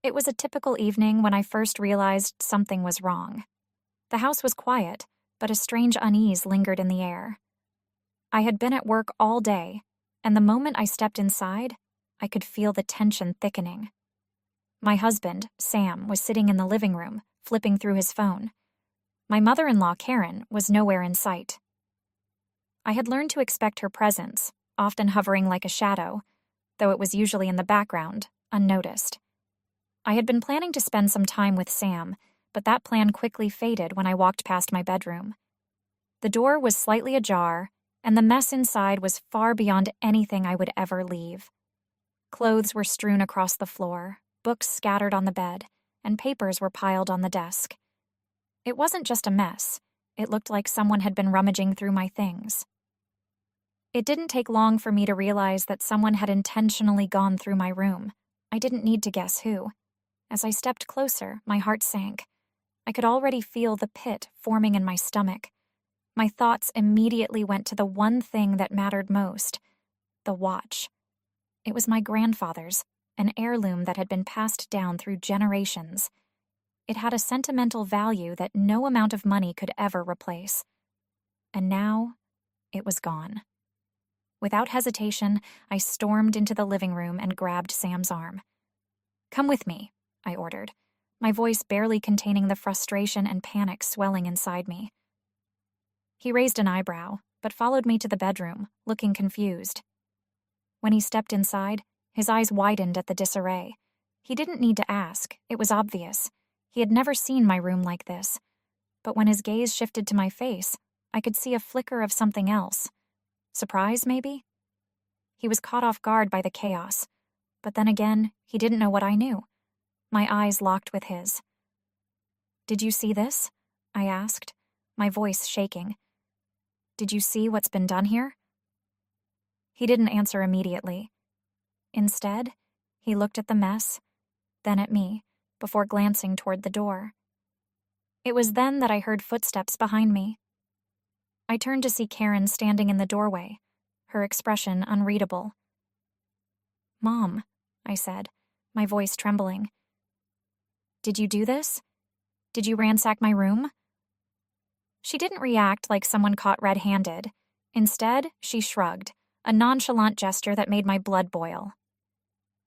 It was a typical evening when I first realized something was wrong. The house was quiet, but a strange unease lingered in the air. I had been at work all day, and the moment I stepped inside, I could feel the tension thickening. My husband, Sam, was sitting in the living room, flipping through his phone. My mother-in-law, Karen, was nowhere in sight. I had learned to expect her presence, often hovering like a shadow, though it was usually in the background, unnoticed. I had been planning to spend some time with Sam, but that plan quickly faded when I walked past my bedroom. The door was slightly ajar, and the mess inside was far beyond anything I would ever leave. Clothes were strewn across the floor, books scattered on the bed, and papers were piled on the desk. It wasn't just a mess. It looked like someone had been rummaging through my things. It didn't take long for me to realize that someone had intentionally gone through my room. I didn't need to guess who. As I stepped closer, my heart sank. I could already feel the pit forming in my stomach. My thoughts immediately went to the one thing that mattered most: the watch. It was my grandfather's, an heirloom that had been passed down through generations. It had a sentimental value that no amount of money could ever replace. And now, it was gone. Without hesitation, I stormed into the living room and grabbed Sam's arm. "Come with me," I ordered, my voice barely containing the frustration and panic swelling inside me. He raised an eyebrow, but followed me to the bedroom, looking confused. When he stepped inside, his eyes widened at the disarray. He didn't need to ask, it was obvious. He had never seen my room like this. But when his gaze shifted to my face, I could see a flicker of something else. Surprise, maybe? He was caught off guard by the chaos. But then again, he didn't know what I knew. My eyes locked with his. "Did you see this?" I asked, my voice shaking. "Did you see what's been done here?" He didn't answer immediately. Instead, he looked at the mess, then at me, before glancing toward the door. It was then that I heard footsteps behind me. I turned to see Karen standing in the doorway, her expression unreadable. "Mom," I said, my voice trembling. "Did you do this? Did you ransack my room?" She didn't react like someone caught red-handed. Instead, she shrugged, a nonchalant gesture that made my blood boil.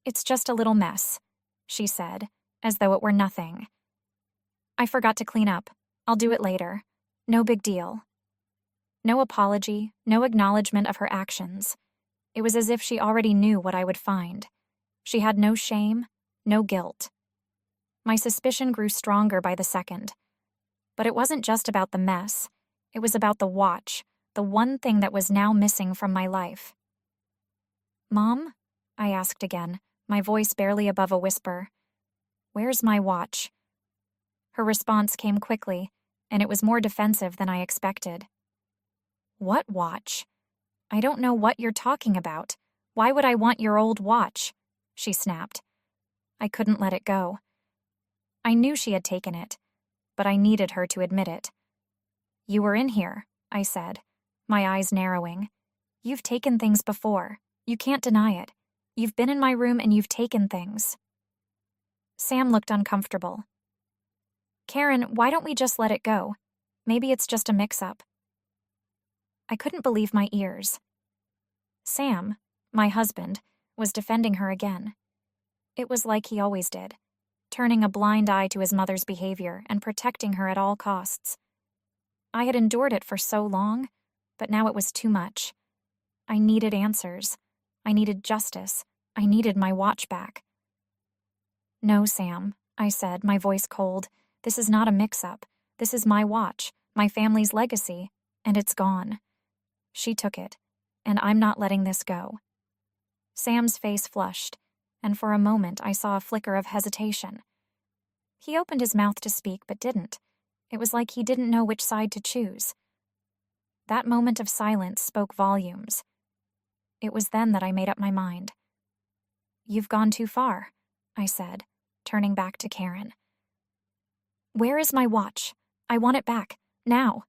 "It's just a little mess," she said, as though it were nothing. "I forgot to clean up. I'll do it later. No big deal." No apology, no acknowledgement of her actions. It was as if she already knew what I would find. She had no shame, no guilt. My suspicion grew stronger by the second. But it wasn't just about the mess. It was about the watch, the one thing that was now missing from my life. "Mom?" I asked again, my voice barely above a whisper. "Where's my watch?" Her response came quickly, and it was more defensive than I expected. "What watch? I don't know what you're talking about. Why would I want your old watch?" she snapped. I couldn't let it go. I knew she had taken it, but I needed her to admit it. "You were in here," I said, my eyes narrowing. "You've taken things before. You can't deny it. You've been in my room and you've taken things." Sam looked uncomfortable. "Karen, why don't we just let it go? Maybe it's just a mix-up." I couldn't believe my ears. Sam, my husband, was defending her again. It was like he always did, turning a blind eye to his mother's behavior and protecting her at all costs. I had endured it for so long, but now it was too much. I needed answers. I needed justice. I needed my watch back. "No, Sam," I said, my voice cold. "This is not a mix-up. This is my watch, my family's legacy, and it's gone. She took it, and I'm not letting this go." Sam's face flushed, and for a moment I saw a flicker of hesitation. He opened his mouth to speak but didn't. It was like he didn't know which side to choose. That moment of silence spoke volumes. It was then that I made up my mind. "You've gone too far," I said, turning back to Karen. "Where is my watch? I want it back, now."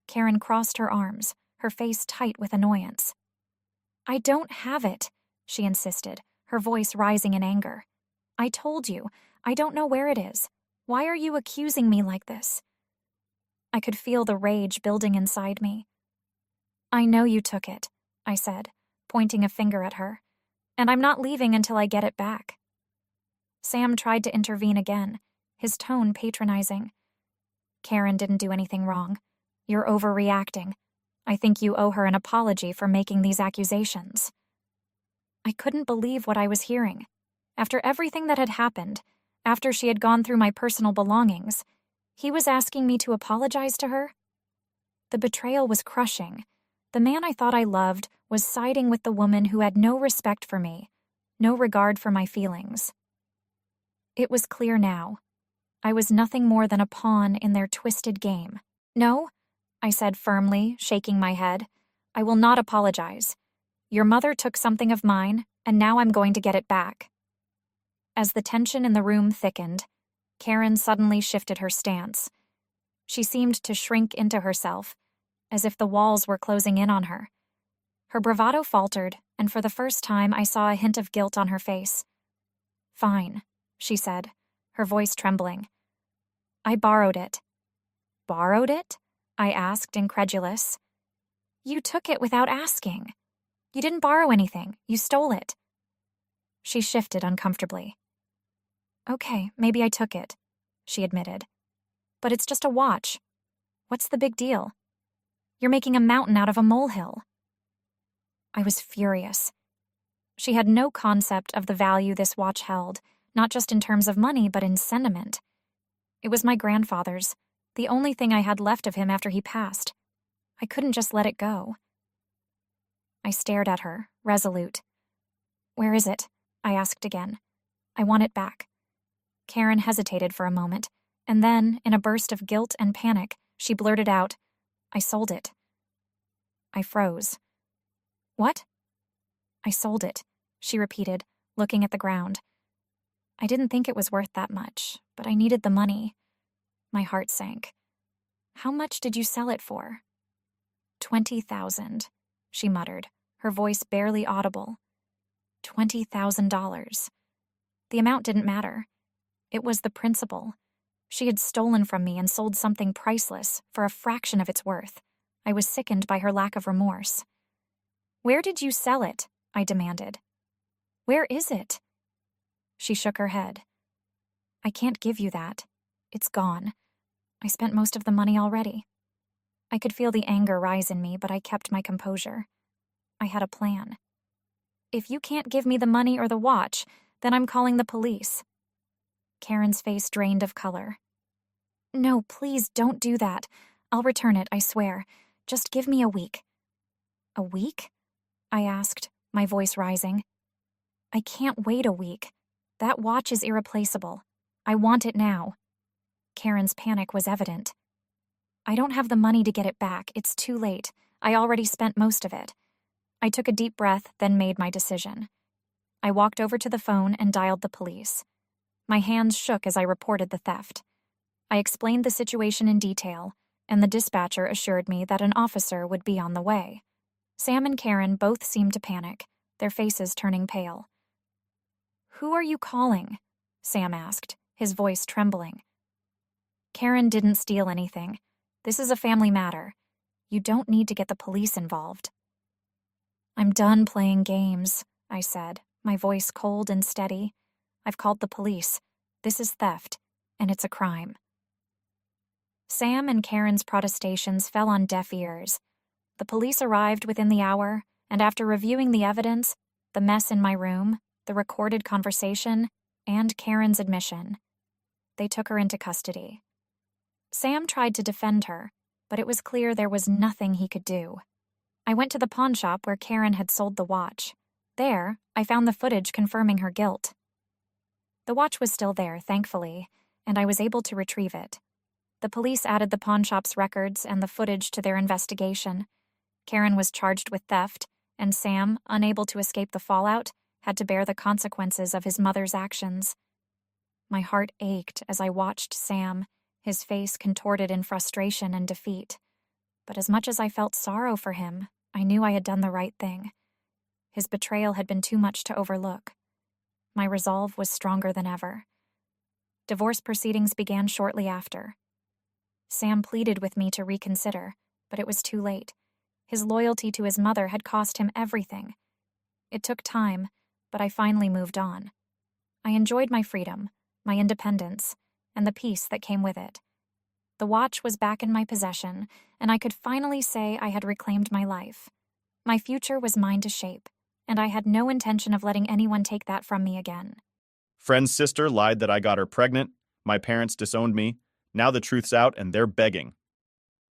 Karen crossed her arms, her face tight with annoyance. "I don't have it," she insisted, her voice rising in anger. I told you. I don't know where it is. Why are you accusing me like this? I could feel the rage building inside me. I know you took it, I said, pointing a finger at her, and I'm not leaving until I get it back. Sam tried to intervene again, his tone patronizing. Karen didn't do anything wrong. You're overreacting. I think you owe her an apology for making these accusations. I couldn't believe what I was hearing. After everything that had happened, after she had gone through my personal belongings, he was asking me to apologize to her? The betrayal was crushing. The man I thought I loved was siding with the woman who had no respect for me, no regard for my feelings. It was clear now. I was nothing more than a pawn in their twisted game. No, I said firmly, shaking my head. I will not apologize. Your mother took something of mine, and now I'm going to get it back. As the tension in the room thickened, Karen suddenly shifted her stance. She seemed to shrink into herself, as if the walls were closing in on her. Her bravado faltered, and for the first time I saw a hint of guilt on her face. Fine, she said, her voice trembling. I borrowed it. Borrowed it? I asked, incredulous. You took it without asking. You didn't borrow anything. You stole it. She shifted uncomfortably. Okay, maybe I took it, she admitted. But it's just a watch. What's the big deal? You're making a mountain out of a molehill. I was furious. She had no concept of the value this watch held, not just in terms of money, but in sentiment. It was my grandfather's, the only thing I had left of him after he passed. I couldn't just let it go. I stared at her, resolute. Where is it? I asked again. I want it back. Karen hesitated for a moment, and then, in a burst of guilt and panic, she blurted out, I sold it. I froze. What? I sold it, she repeated, looking at the ground. I didn't think it was worth that much, but I needed the money. My heart sank. How much did you sell it for? 20,000, she muttered, her voice barely audible. $20,000. The amount didn't matter. It was the principle. She had stolen from me and sold something priceless for a fraction of its worth. I was sickened by her lack of remorse. Where did you sell it? I demanded. Where is it? She shook her head. I can't give you that. It's gone. I spent most of the money already. I could feel the anger rise in me, but I kept my composure. I had a plan. If you can't give me the money or the watch, then I'm calling the police. Karen's face drained of color. No, please don't do that. I'll return it, I swear. Just give me a week. A week? I asked, my voice rising. I can't wait a week. That watch is irreplaceable. I want it now. Karen's panic was evident. I don't have the money to get it back. It's too late. I already spent most of it. I took a deep breath, then made my decision. I walked over to the phone and dialed the police. My hands shook as I reported the theft. I explained the situation in detail, and the dispatcher assured me that an officer would be on the way. Sam and Karen both seemed to panic, their faces turning pale. Who are you calling? Sam asked, his voice trembling. Karen didn't steal anything. This is a family matter. You don't need to get the police involved. I'm done playing games, I said, my voice cold and steady. I've called the police. This is theft, and it's a crime. Sam and Karen's protestations fell on deaf ears. The police arrived within the hour, and after reviewing the evidence, the mess in my room, the recorded conversation, and Karen's admission, they took her into custody. Sam tried to defend her, but it was clear there was nothing he could do. I went to the pawn shop where Karen had sold the watch. There, I found the footage confirming her guilt. The watch was still there, thankfully, and I was able to retrieve it. The police added the pawn shop's records and the footage to their investigation. Karen was charged with theft, and Sam, unable to escape the fallout, had to bear the consequences of his mother's actions. My heart ached as I watched Sam, his face contorted in frustration and defeat. But as much as I felt sorrow for him, I knew I had done the right thing. His betrayal had been too much to overlook. my resolve was stronger than ever. Divorce proceedings began shortly after. Sam pleaded with me to reconsider, but it was too late. His loyalty to his mother had cost him everything. It took time, but I finally moved on. I enjoyed my freedom, my independence, and the peace that came with it. The watch was back in my possession, and I could finally say I had reclaimed my life. My future was mine to shape, and I had no intention of letting anyone take that from me again. Friend's sister lied that I got her pregnant. My parents disowned me. Now the truth's out and they're begging.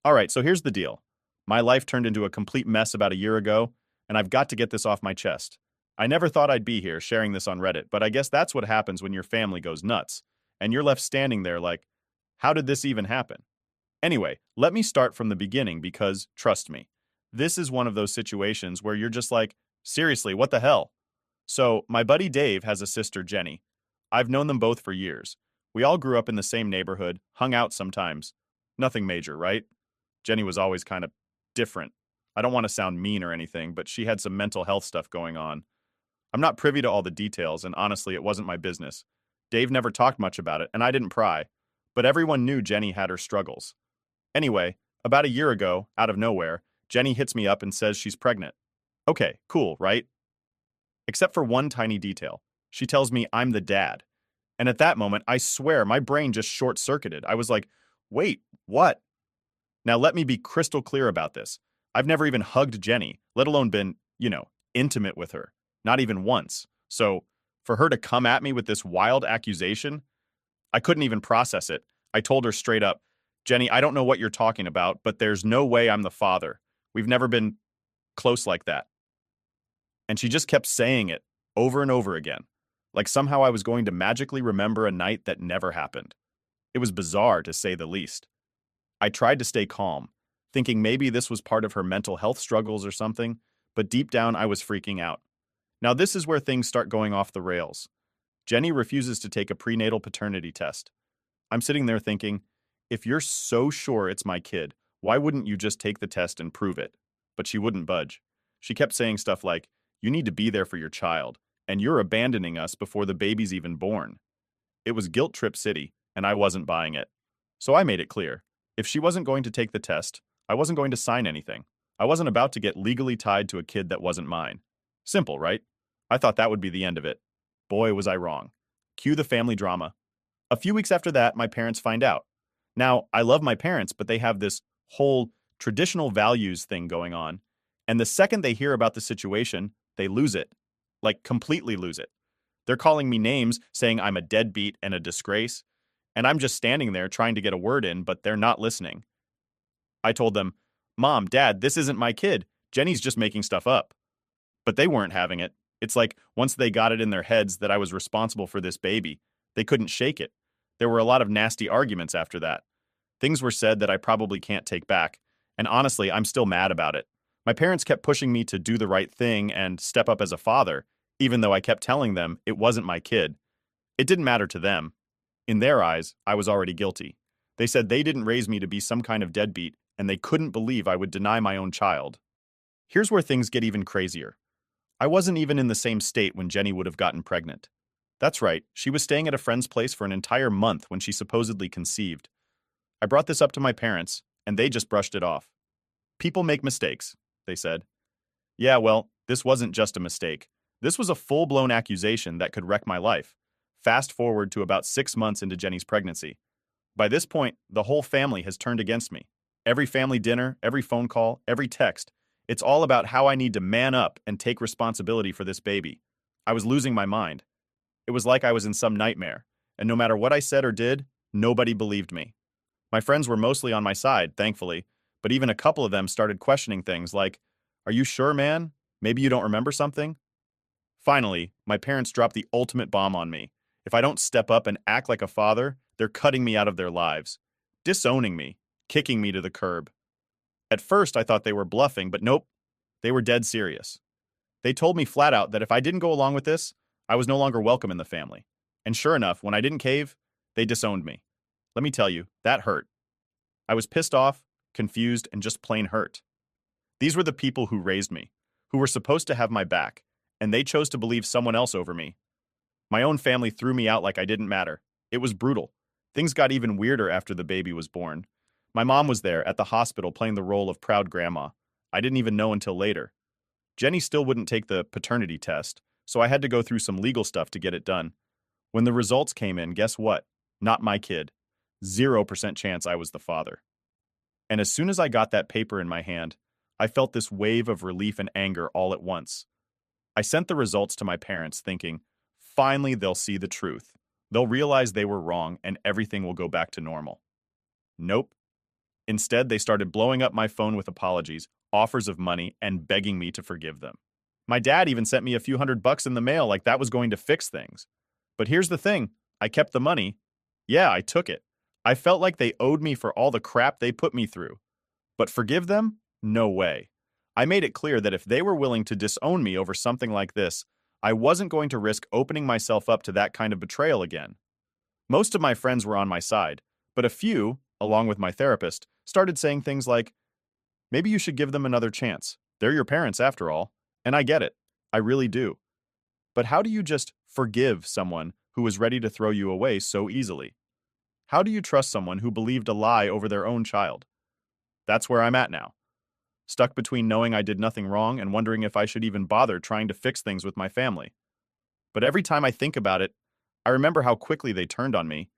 All right, so here's the deal. My life turned into a complete mess about a year ago, and I've got to get this off my chest. I never thought I'd be here sharing this on Reddit, but I guess that's what happens when your family goes nuts, and you're left standing there like, how did this even happen? Anyway, let me start from the beginning because, trust me, this is one of those situations where you're just like, seriously, what the hell? So, my buddy Dave has a sister, Jenny. I've known them both for years. We all grew up in the same neighborhood, hung out sometimes. Nothing major, right? Jenny was always kind of different. I don't want to sound mean or anything, but she had some mental health stuff going on. I'm not privy to all the details, and honestly, it wasn't my business. Dave never talked much about it, and I didn't pry. But everyone knew Jenny had her struggles. Anyway, about a year ago, out of nowhere, Jenny hits me up and says she's pregnant. Okay, cool, right? Except for one tiny detail. She tells me I'm the dad. And at that moment, I swear, my brain just short-circuited. I was like, wait, what? Now let me be crystal clear about this. I've never even hugged Jenny, let alone been, intimate with her. Not even once. So, for her to come at me with this wild accusation, I couldn't even process it. I told her straight up, Jenny, I don't know what you're talking about, but there's no way I'm the father. We've never been close like that. And she just kept saying it over and over again, like somehow I was going to magically remember a night that never happened. It was bizarre, to say the least. I tried to stay calm, thinking maybe this was part of her mental health struggles or something, but deep down I was freaking out. Now this is where things start going off the rails. Jenny refuses to take a prenatal paternity test. I'm sitting there thinking, if you're so sure it's my kid, why wouldn't you just take the test and prove it? But she wouldn't budge. She kept saying stuff like, you need to be there for your child, and you're abandoning us before the baby's even born. It was guilt trip city, and I wasn't buying it. So I made it clear. If she wasn't going to take the test, I wasn't going to sign anything. I wasn't about to get legally tied to a kid that wasn't mine. Simple, right? I thought that would be the end of it. Boy, was I wrong. Cue the family drama. A few weeks after that, my parents find out. Now, I love my parents, but they have this whole traditional values thing going on. And the second they hear about the situation, they lose it. Like, completely lose it. They're calling me names, saying I'm a deadbeat and a disgrace. And I'm just standing there trying to get a word in, but they're not listening. I told them, Mom, Dad, this isn't my kid. Jenny's just making stuff up. But they weren't having it. It's like once they got it in their heads that I was responsible for this baby, they couldn't shake it. There were a lot of nasty arguments after that. Things were said that I probably can't take back. And honestly, I'm still mad about it. My parents kept pushing me to do the right thing and step up as a father, even though I kept telling them it wasn't my kid. It didn't matter to them. In their eyes, I was already guilty. They said they didn't raise me to be some kind of deadbeat, and they couldn't believe I would deny my own child. Here's where things get even crazier. I wasn't even in the same state when Jenny would have gotten pregnant. That's right, she was staying at a friend's place for an entire month when she supposedly conceived. I brought this up to my parents, and they just brushed it off. People make mistakes, they said. Yeah, well, this wasn't just a mistake. This was a full-blown accusation that could wreck my life. Fast forward to about 6 months into Jenny's pregnancy. By this point, the whole family has turned against me. Every family dinner, every phone call, every text. It's all about how I need to man up and take responsibility for this baby. I was losing my mind. It was like I was in some nightmare, and no matter what I said or did, nobody believed me. My friends were mostly on my side, thankfully, but even a couple of them started questioning things like, are you sure, man? Maybe you don't remember something? Finally, my parents dropped the ultimate bomb on me. If I don't step up and act like a father, they're cutting me out of their lives, disowning me, kicking me to the curb. At first, I thought they were bluffing, but nope, they were dead serious. They told me flat out that if I didn't go along with this, I was no longer welcome in the family. And sure enough, when I didn't cave, they disowned me. Let me tell you, that hurt. I was pissed off, confused, and just plain hurt. These were the people who raised me, who were supposed to have my back, and they chose to believe someone else over me. My own family threw me out like I didn't matter. It was brutal. Things got even weirder after the baby was born. My mom was there at the hospital playing the role of proud grandma. I didn't even know until later. Jenny still wouldn't take the paternity test, so I had to go through some legal stuff to get it done. When the results came in, guess what? Not my kid. 0% chance I was the father. And as soon as I got that paper in my hand, I felt this wave of relief and anger all at once. I sent the results to my parents thinking, finally they'll see the truth. They'll realize they were wrong and everything will go back to normal. Nope. Instead, they started blowing up my phone with apologies, offers of money, and begging me to forgive them. My dad even sent me a few $100 in the mail like that was going to fix things. But here's the thing, I kept the money. Yeah, I took it. I felt like they owed me for all the crap they put me through. But forgive them? No way. I made it clear that if they were willing to disown me over something like this, I wasn't going to risk opening myself up to that kind of betrayal again. Most of my friends were on my side, but a few, along with my therapist, started saying things like, maybe you should give them another chance. They're your parents after all. And I get it. I really do. But how do you just forgive someone who was ready to throw you away so easily? How do you trust someone who believed a lie over their own child? That's where I'm at now. Stuck between knowing I did nothing wrong and wondering if I should even bother trying to fix things with my family. But every time I think about it, I remember how quickly they turned on me,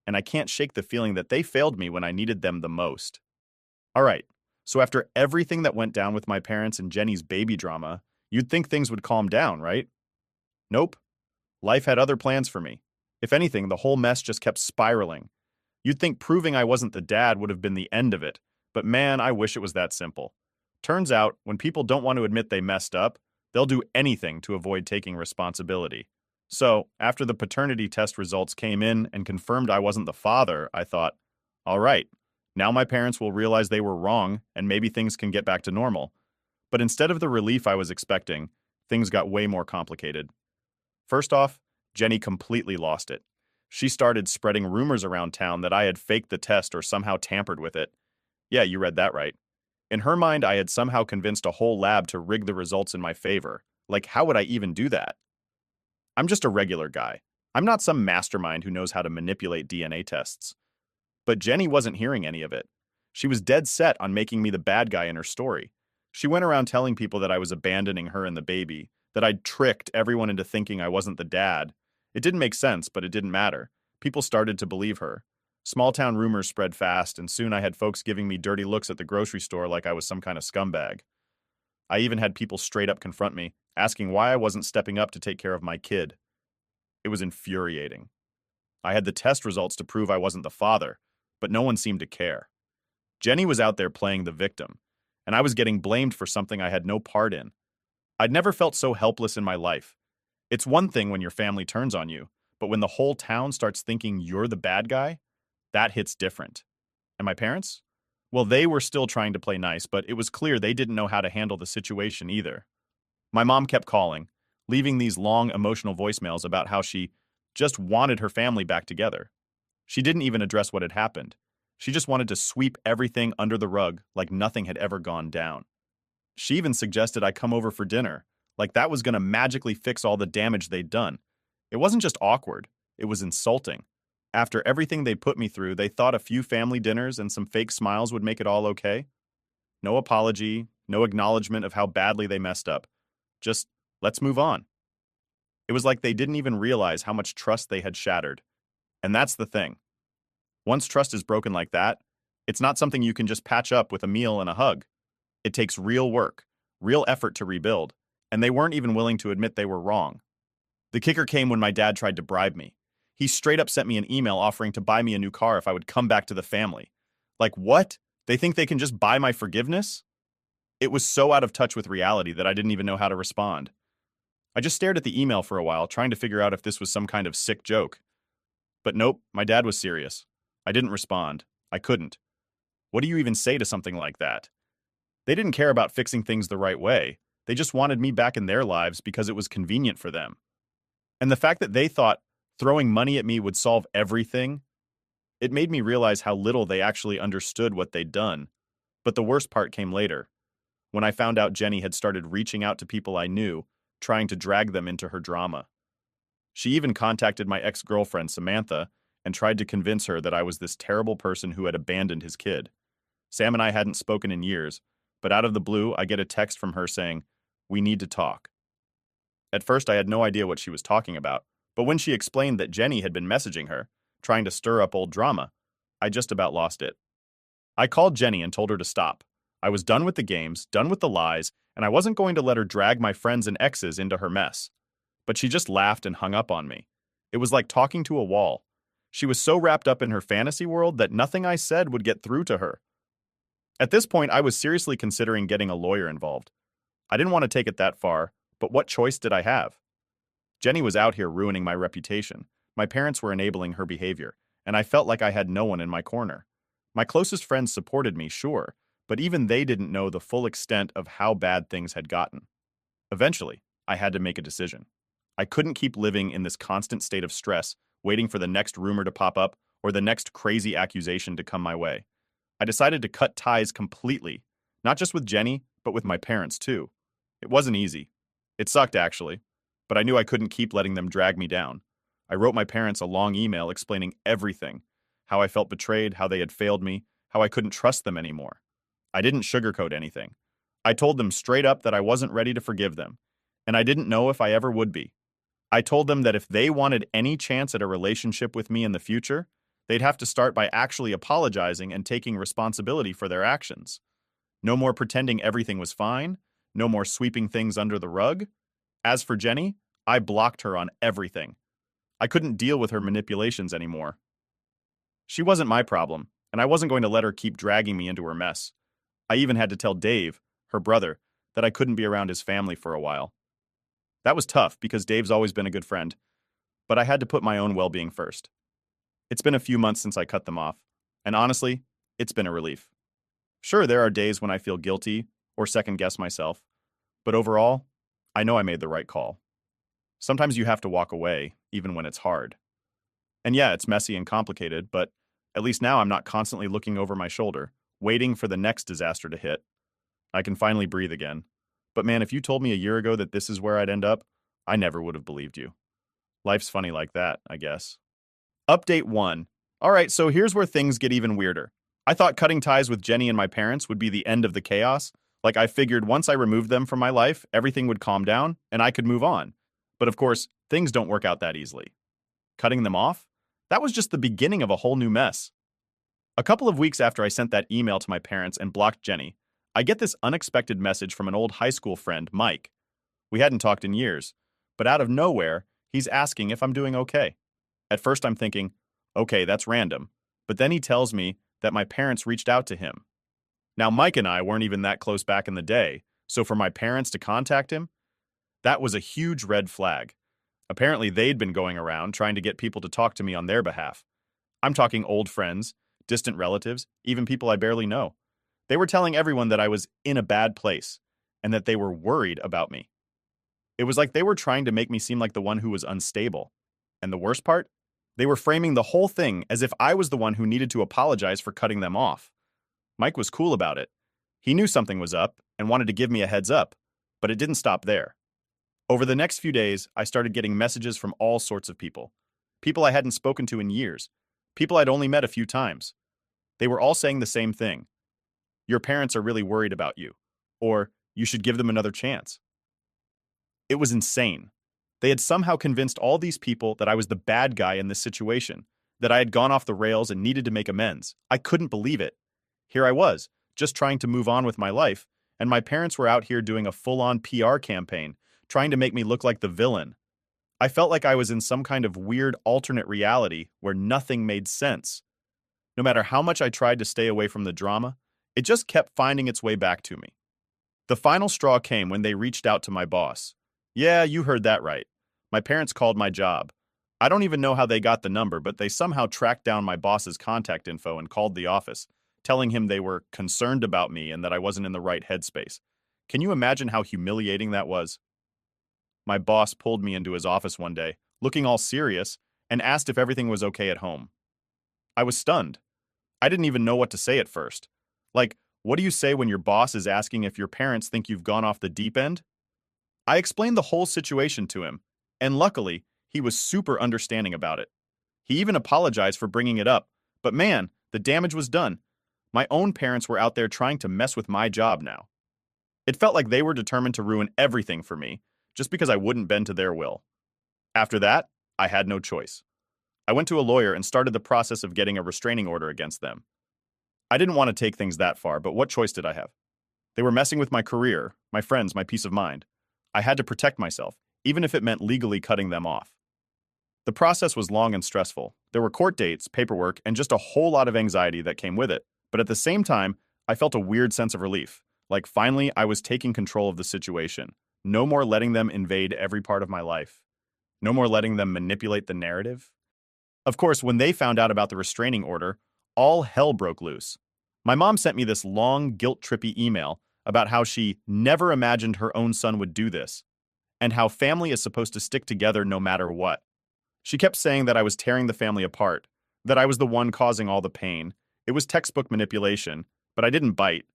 and I can't shake the feeling that they failed me when I needed them the most. All right, so after everything that went down with my parents and Jenny's baby drama, you'd think things would calm down, right? Nope. Life had other plans for me. If anything, the whole mess just kept spiraling. You'd think proving I wasn't the dad would have been the end of it, but man, I wish it was that simple. Turns out, when people don't want to admit they messed up, they'll do anything to avoid taking responsibility. So, after the paternity test results came in and confirmed I wasn't the father, I thought, all right, now my parents will realize they were wrong and maybe things can get back to normal. But instead of the relief I was expecting, things got way more complicated. First off, Jenny completely lost it. She started spreading rumors around town that I had faked the test or somehow tampered with it. Yeah, you read that right. In her mind, I had somehow convinced a whole lab to rig the results in my favor. Like, how would I even do that? I'm just a regular guy. I'm not some mastermind who knows how to manipulate DNA tests. But Jenny wasn't hearing any of it. She was dead set on making me the bad guy in her story. She went around telling people that I was abandoning her and the baby, that I'd tricked everyone into thinking I wasn't the dad. It didn't make sense, but it didn't matter. People started to believe her. Small-town rumors spread fast, and soon I had folks giving me dirty looks at the grocery store like I was some kind of scumbag. I even had people straight up confront me, asking why I wasn't stepping up to take care of my kid. It was infuriating. I had the test results to prove I wasn't the father, but no one seemed to care. Jenny was out there playing the victim, and I was getting blamed for something I had no part in. I'd never felt so helpless in my life. It's one thing when your family turns on you, but when the whole town starts thinking you're the bad guy, that hits different. And my parents? Well, they were still trying to play nice, but it was clear they didn't know how to handle the situation either. My mom kept calling, leaving these long emotional voicemails about how she just wanted her family back together. She didn't even address what had happened. She just wanted to sweep everything under the rug like nothing had ever gone down. She even suggested I come over for dinner, like that was going to magically fix all the damage they'd done. It wasn't just awkward, it was insulting. After everything they'd put me through, they thought a few family dinners and some fake smiles would make it all okay. No apology, no acknowledgement of how badly they messed up. Just, let's move on. It was like they didn't even realize how much trust they had shattered. And that's the thing. Once trust is broken like that, it's not something you can just patch up with a meal and a hug. It takes real work, real effort to rebuild, and they weren't even willing to admit they were wrong. The kicker came when my dad tried to bribe me. He straight up sent me an email offering to buy me a new car if I would come back to the family. Like, what? They think they can just buy my forgiveness? It was so out of touch with reality that I didn't even know how to respond. I just stared at the email for a while, trying to figure out if this was some kind of sick joke. But nope, my dad was serious. I didn't respond. I couldn't. What do you even say to something like that? They didn't care about fixing things the right way. They just wanted me back in their lives because it was convenient for them. And the fact that they thought throwing money at me would solve everything, it made me realize how little they actually understood what they'd done. But the worst part came later, when I found out Jenny had started reaching out to people I knew, trying to drag them into her drama. She even contacted my ex-girlfriend, Samantha, and tried to convince her that I was this terrible person who had abandoned his kid. Sam and I hadn't spoken in years, but out of the blue, I get a text from her saying, "We need to talk." At first, I had no idea what she was talking about, but when she explained that Jenny had been messaging her, trying to stir up old drama, I just about lost it. I called Jenny and told her to stop. I was done with the games, done with the lies, and I wasn't going to let her drag my friends and exes into her mess. But she just laughed and hung up on me. It was like talking to a wall. She was so wrapped up in her fantasy world that nothing I said would get through to her. At this point, I was seriously considering getting a lawyer involved. I didn't want to take it that far, but what choice did I have? Jenny was out here ruining my reputation. My parents were enabling her behavior, and I felt like I had no one in my corner. My closest friends supported me, sure, but even they didn't know the full extent of how bad things had gotten. Eventually, I had to make a decision. I couldn't keep living in this constant state of stress, waiting for the next rumor to pop up or the next crazy accusation to come my way. I decided to cut ties completely, not just with Jenny, but with my parents too. It wasn't easy. It sucked, actually, but I knew I couldn't keep letting them drag me down. I wrote my parents a long email explaining everything, how I felt betrayed, how they had failed me, how I couldn't trust them anymore. I didn't sugarcoat anything. I told them straight up that I wasn't ready to forgive them, and I didn't know if I ever would be. I told them that if they wanted any chance at a relationship with me in the future, they'd have to start by actually apologizing and taking responsibility for their actions. No more pretending everything was fine, no more sweeping things under the rug. As for Jenny, I blocked her on everything. I couldn't deal with her manipulations anymore. She wasn't my problem, and I wasn't going to let her keep dragging me into her mess. I even had to tell Dave, her brother, that I couldn't be around his family for a while. That was tough because Dave's always been a good friend, but I had to put my own well-being first. It's been a few months since I cut them off, and honestly, it's been a relief. Sure, there are days when I feel guilty or second-guess myself, but overall, I know I made the right call. Sometimes you have to walk away, even when it's hard. And yeah, it's messy and complicated, but at least now I'm not constantly looking over my shoulder, waiting for the next disaster to hit. I can finally breathe again. But man, if you told me a year ago that this is where I'd end up, I never would have believed you. Life's funny like that, I guess. Update 1. Alright, so here's where things get even weirder. I thought cutting ties with Jenny and my parents would be the end of the chaos. Like I figured once I removed them from my life, everything would calm down and I could move on. But of course, things don't work out that easily. Cutting them off? That was just the beginning of a whole new mess. A couple of weeks after I sent that email to my parents and blocked Jenny, I get this unexpected message from an old high school friend, Mike. We hadn't talked in years, but out of nowhere, he's asking if I'm doing okay. At first I'm thinking, okay, that's random, but then he tells me that my parents reached out to him. Now, Mike and I weren't even that close back in the day, so for my parents to contact him, that was a huge red flag. Apparently, they'd been going around trying to get people to talk to me on their behalf. I'm talking old friends, distant relatives, even people I barely know. They were telling everyone that I was in a bad place and that they were worried about me. It was like they were trying to make me seem like the one who was unstable. And the worst part? They were framing the whole thing as if I was the one who needed to apologize for cutting them off. Mike was cool about it. He knew something was up and wanted to give me a heads up, but it didn't stop there. Over the next few days, I started getting messages from all sorts of people. People I hadn't spoken to in years. People I'd only met a few times. They were all saying the same thing. Your parents are really worried about you. Or, you should give them another chance. It was insane. They had somehow convinced all these people that I was the bad guy in this situation, that I had gone off the rails and needed to make amends. I couldn't believe it. Here I was, just trying to move on with my life, and my parents were out here doing a full-on PR campaign, trying to make me look like the villain. I felt like I was in some kind of weird alternate reality where nothing made sense. No matter how much I tried to stay away from the drama, it just kept finding its way back to me. The final straw came when they reached out to my boss. Yeah, you heard that right. My parents called my job. I don't even know how they got the number, but they somehow tracked down my boss's contact info and called the office, telling him they were concerned about me and that I wasn't in the right headspace. Can you imagine how humiliating that was? My boss pulled me into his office one day, looking all serious, and asked if everything was okay at home. I was stunned. I didn't even know what to say at first. Like, what do you say when your boss is asking if your parents think you've gone off the deep end? I explained the whole situation to him, and luckily, He was super understanding about it. He even apologized for bringing it up, but man, the damage was done. My own parents were out there trying to mess with my job now. It felt like they were determined to ruin everything for me, just because I wouldn't bend to their will. After that, I had no choice. I went to a lawyer and started the process of getting a restraining order against them. I didn't want to take things that far, but what choice did I have? They were messing with my career, my friends, my peace of mind. I had to protect myself, even if it meant legally cutting them off. The process was long and stressful. There were court dates, paperwork, and just a whole lot of anxiety that came with it. But at the same time, I felt a weird sense of relief. Like finally, I was taking control of the situation. No more letting them invade every part of my life. No more letting them manipulate the narrative. Of course, when they found out about the restraining order, all hell broke loose. My mom sent me this long, guilt-trippy email about how she never imagined her own son would do this, and how family is supposed to stick together no matter what. She kept saying that I was tearing the family apart, that I was the one causing all the pain. It was textbook manipulation, but I didn't bite.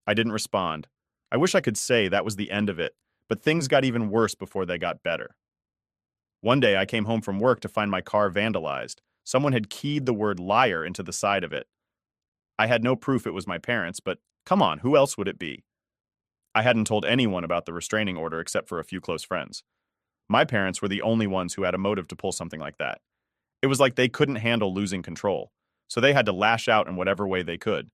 I didn't respond. I wish I could say that was the end of it, but things got even worse before they got better. One day I came home from work to find my car vandalized. Someone had keyed the word liar into the side of it. I had no proof it was my parents, but come on, who else would it be? I hadn't told anyone about the restraining order except for a few close friends. My parents were the only ones who had a motive to pull something like that. It was like they couldn't handle losing control, so they had to lash out in whatever way they could.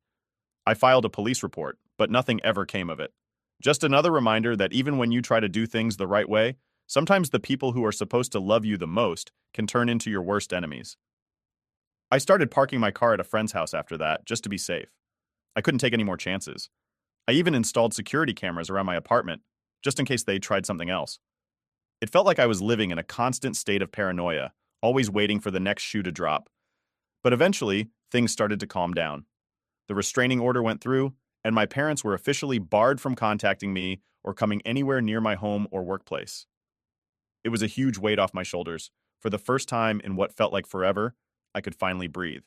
I filed a police report, but nothing ever came of it. Just another reminder that even when you try to do things the right way, sometimes the people who are supposed to love you the most can turn into your worst enemies. I started parking my car at a friend's house after that, just to be safe. I couldn't take any more chances. I even installed security cameras around my apartment, just in case they tried something else. It felt like I was living in a constant state of paranoia, always waiting for the next shoe to drop. But eventually, things started to calm down. The restraining order went through, and my parents were officially barred from contacting me or coming anywhere near my home or workplace. It was a huge weight off my shoulders. For the first time in what felt like forever, I could finally breathe.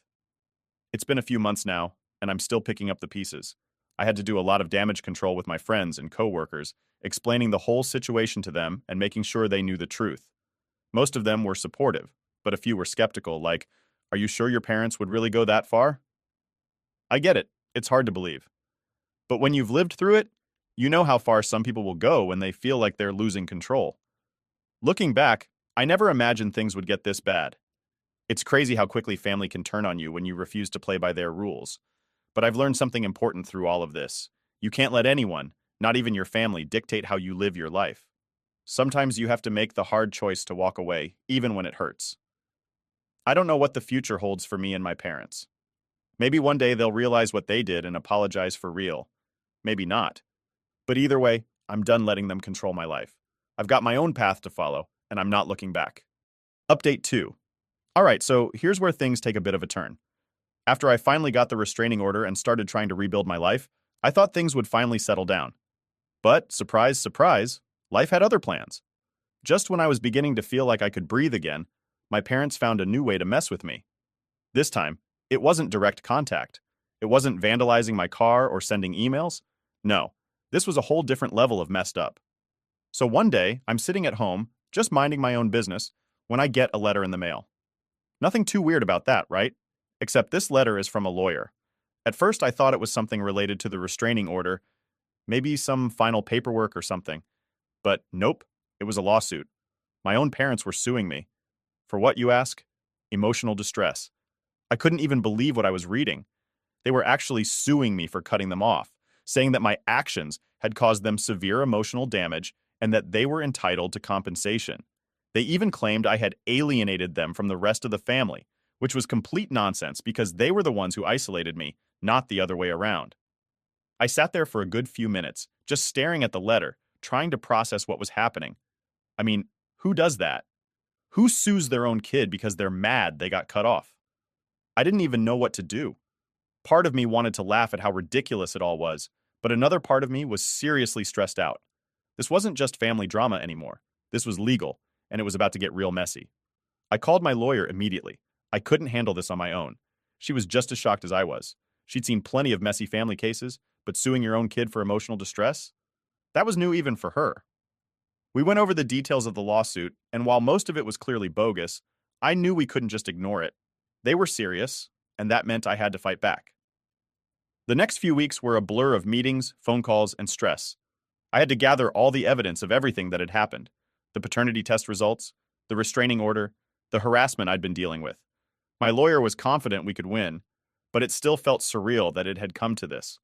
It's been a few months now, and I'm still picking up the pieces. I had to do a lot of damage control with my friends and coworkers, explaining the whole situation to them and making sure they knew the truth. Most of them were supportive, but a few were skeptical, like, "Are you sure your parents would really go that far?" I get it. It's hard to believe. But when you've lived through it, you know how far some people will go when they feel like they're losing control. Looking back, I never imagined things would get this bad. It's crazy how quickly family can turn on you when you refuse to play by their rules. But I've learned something important through all of this. You can't let anyone, not even your family, dictate how you live your life. Sometimes you have to make the hard choice to walk away, even when it hurts. I don't know what the future holds for me and my parents. Maybe one day they'll realize what they did and apologize for real. Maybe not. But either way, I'm done letting them control my life. I've got my own path to follow, and I'm not looking back. Update 2. Alright, so here's where things take a bit of a turn. After I finally got the restraining order and started trying to rebuild my life, I thought things would finally settle down. But, surprise, surprise, life had other plans. Just when I was beginning to feel like I could breathe again, my parents found a new way to mess with me. This time, it wasn't direct contact. It wasn't vandalizing my car or sending emails. No, this was a whole different level of messed up. So one day, I'm sitting at home, just minding my own business, when I get a letter in the mail. Nothing too weird about that, right? Except this letter is from a lawyer. At first, I thought it was something related to the restraining order, maybe some final paperwork or something. But nope, it was a lawsuit. My own parents were suing me. For what, you ask? Emotional distress. I couldn't even believe what I was reading. They were actually suing me for cutting them off, saying that my actions had caused them severe emotional damage and that they were entitled to compensation. They even claimed I had alienated them from the rest of the family, which was complete nonsense because they were the ones who isolated me, not the other way around. I sat there for a good few minutes, just staring at the letter, trying to process what was happening. I mean, who does that? Who sues their own kid because they're mad they got cut off? I didn't even know what to do. Part of me wanted to laugh at how ridiculous it all was, but another part of me was seriously stressed out. This wasn't just family drama anymore. This was legal, and it was about to get real messy. I called my lawyer immediately. I couldn't handle this on my own. She was just as shocked as I was. She'd seen plenty of messy family cases, but suing your own kid for emotional distress? That was new even for her. We went over the details of the lawsuit, and while most of it was clearly bogus, I knew we couldn't just ignore it. They were serious, and that meant I had to fight back. The next few weeks were a blur of meetings, phone calls, and stress. I had to gather all the evidence of everything that had happened: the paternity test results, the restraining order, the harassment I'd been dealing with. My lawyer was confident we could win, but it still felt surreal that it had come to this.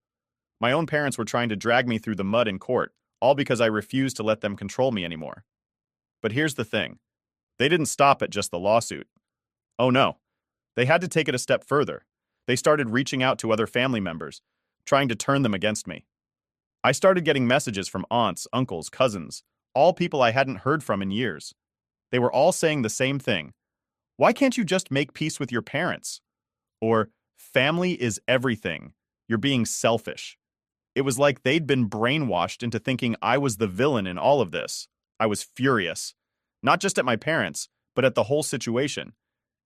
My own parents were trying to drag me through the mud in court, all because I refused to let them control me anymore. But here's the thing: they didn't stop at just the lawsuit. Oh no, they had to take it a step further. They started reaching out to other family members, trying to turn them against me. I started getting messages from aunts, uncles, cousins, all people I hadn't heard from in years. They were all saying the same thing: why can't you just make peace with your parents? Or, family is everything. You're being selfish. It was like they'd been brainwashed into thinking I was the villain in all of this. I was furious. Not just at my parents, but at the whole situation.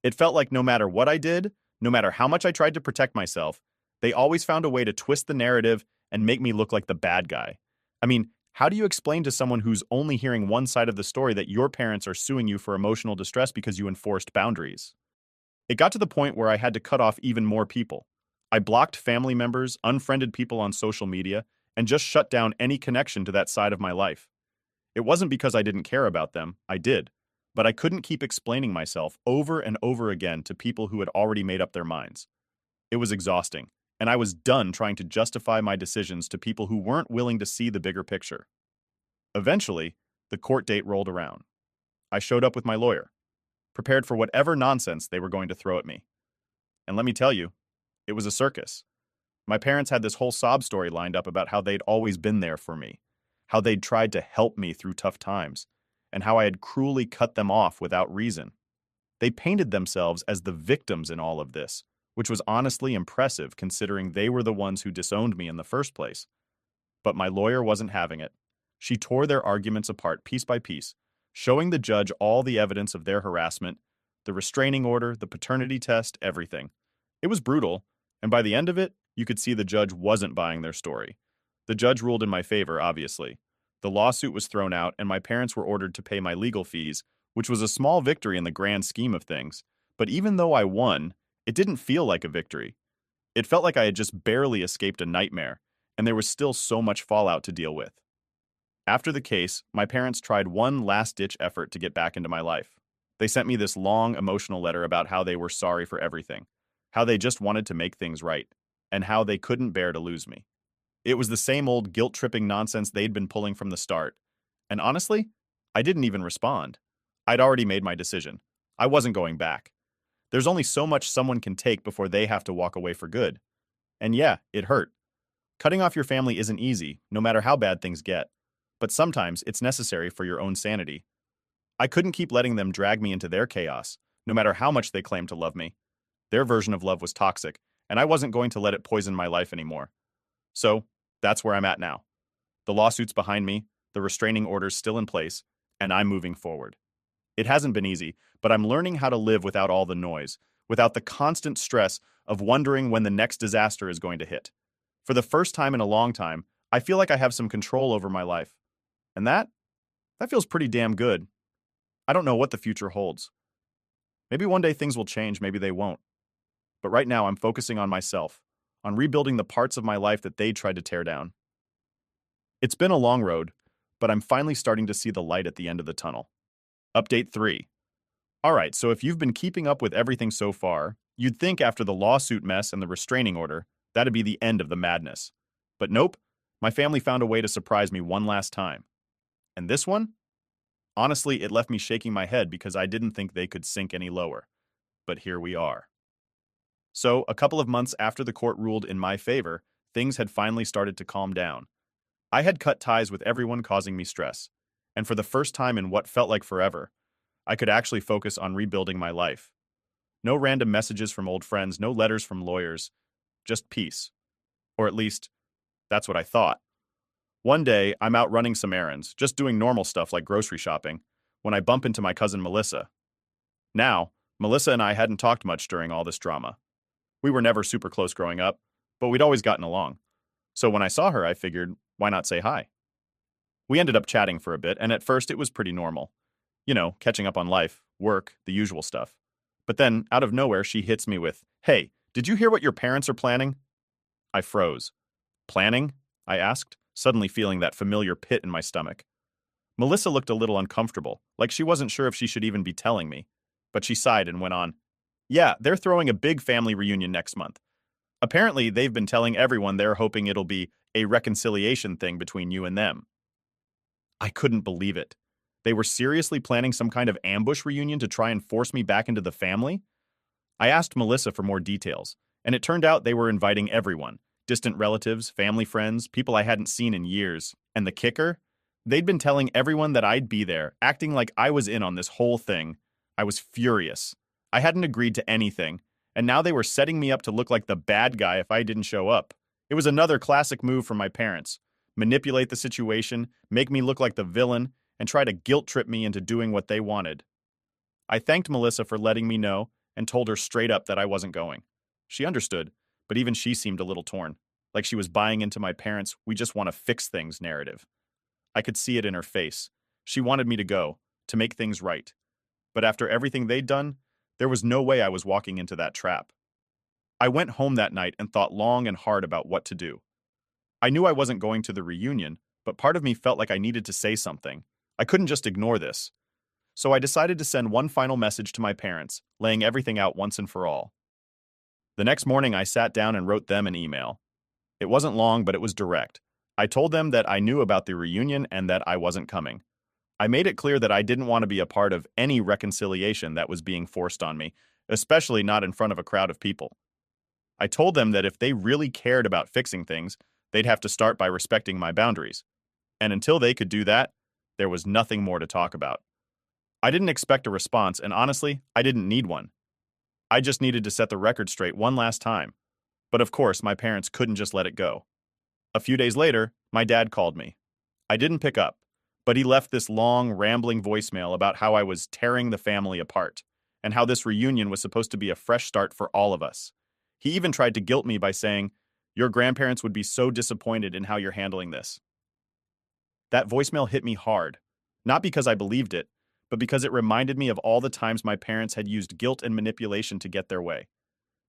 It felt like no matter what I did, no matter how much I tried to protect myself, they always found a way to twist the narrative and make me look like the bad guy. I mean, how do you explain to someone who's only hearing one side of the story that your parents are suing you for emotional distress because you enforced boundaries? It got to the point where I had to cut off even more people. I blocked family members, unfriended people on social media, and just shut down any connection to that side of my life. It wasn't because I didn't care about them, I did, but I couldn't keep explaining myself over and over again to people who had already made up their minds. It was exhausting, and I was done trying to justify my decisions to people who weren't willing to see the bigger picture. Eventually, the court date rolled around. I showed up with my lawyer, prepared for whatever nonsense they were going to throw at me. And let me tell you, it was a circus. My parents had this whole sob story lined up about how they'd always been there for me, how they'd tried to help me through tough times, and how I had cruelly cut them off without reason. They painted themselves as the victims in all of this, which was honestly impressive considering they were the ones who disowned me in the first place. But my lawyer wasn't having it. She tore their arguments apart piece by piece, showing the judge all the evidence of their harassment, the restraining order, the paternity test, everything. It was brutal, and by the end of it, you could see the judge wasn't buying their story. The judge ruled in my favor, obviously. The lawsuit was thrown out, and my parents were ordered to pay my legal fees, which was a small victory in the grand scheme of things. But even though I won, it didn't feel like a victory. It felt like I had just barely escaped a nightmare, and there was still so much fallout to deal with. After the case, my parents tried one last-ditch effort to get back into my life. They sent me this long, emotional letter about how they were sorry for everything, how they just wanted to make things right, and how they couldn't bear to lose me. It was the same old guilt-tripping nonsense they'd been pulling from the start. And honestly, I didn't even respond. I'd already made my decision. I wasn't going back. There's only so much someone can take before they have to walk away for good. And yeah, it hurt. Cutting off your family isn't easy, no matter how bad things get. But sometimes it's necessary for your own sanity. I couldn't keep letting them drag me into their chaos, no matter how much they claimed to love me. Their version of love was toxic, and I wasn't going to let it poison my life anymore. So, that's where I'm at now. The lawsuit's behind me, the restraining order's still in place, and I'm moving forward. It hasn't been easy, but I'm learning how to live without all the noise, without the constant stress of wondering when the next disaster is going to hit. For the first time in a long time, I feel like I have some control over my life. And that feels pretty damn good. I don't know what the future holds. Maybe one day things will change, maybe they won't. But right now I'm focusing on myself, on rebuilding the parts of my life that they tried to tear down. It's been a long road, but I'm finally starting to see the light at the end of the tunnel. Update 3. Alright, so if you've been keeping up with everything so far, you'd think after the lawsuit mess and the restraining order, that'd be the end of the madness. But nope, my family found a way to surprise me one last time. And this one? Honestly, it left me shaking my head because I didn't think they could sink any lower. But here we are. So, a couple of months after the court ruled in my favor, things had finally started to calm down. I had cut ties with everyone causing me stress, and for the first time in what felt like forever, I could actually focus on rebuilding my life. No random messages from old friends, no letters from lawyers, just peace. Or at least, that's what I thought. One day, I'm out running some errands, just doing normal stuff like grocery shopping, when I bump into my cousin Melissa. Now, Melissa and I hadn't talked much during all this drama. We were never super close growing up, but we'd always gotten along. So when I saw her, I figured, why not say hi? We ended up chatting for a bit, and at first it was pretty normal. You know, catching up on life, work, the usual stuff. But then, out of nowhere, she hits me with, "Hey, did you hear what your parents are planning?" I froze. "Planning?" I asked, suddenly feeling that familiar pit in my stomach. Melissa looked a little uncomfortable, like she wasn't sure if she should even be telling me. But she sighed and went on, "Yeah, they're throwing a big family reunion next month. Apparently, they've been telling everyone they're hoping it'll be a reconciliation thing between you and them." I couldn't believe it. They were seriously planning some kind of ambush reunion to try and force me back into the family? I asked Melissa for more details, and it turned out they were inviting everyone: distant relatives, family friends, people I hadn't seen in years. And the kicker? They'd been telling everyone that I'd be there, acting like I was in on this whole thing. I was furious. I hadn't agreed to anything, and now they were setting me up to look like the bad guy if I didn't show up. It was another classic move from my parents: manipulate the situation, make me look like the villain, and try to guilt trip me into doing what they wanted. I thanked Melissa for letting me know and told her straight up that I wasn't going. She understood, but even she seemed a little torn, like she was buying into my parents' "we just want to fix things" narrative. I could see it in her face. She wanted me to go, to make things right. But after everything they'd done, there was no way I was walking into that trap. I went home that night and thought long and hard about what to do. I knew I wasn't going to the reunion, but part of me felt like I needed to say something. I couldn't just ignore this. So I decided to send one final message to my parents, laying everything out once and for all. The next morning, I sat down and wrote them an email. It wasn't long, but it was direct. I told them that I knew about the reunion and that I wasn't coming. I made it clear that I didn't want to be a part of any reconciliation that was being forced on me, especially not in front of a crowd of people. I told them that if they really cared about fixing things, they'd have to start by respecting my boundaries. And until they could do that, there was nothing more to talk about. I didn't expect a response, and honestly, I didn't need one. I just needed to set the record straight one last time. But of course, my parents couldn't just let it go. A few days later, my dad called me. I didn't pick up, but he left this long, rambling voicemail about how I was tearing the family apart, and how this reunion was supposed to be a fresh start for all of us. He even tried to guilt me by saying, "Your grandparents would be so disappointed in how you're handling this." That voicemail hit me hard, not because I believed it, but because it reminded me of all the times my parents had used guilt and manipulation to get their way.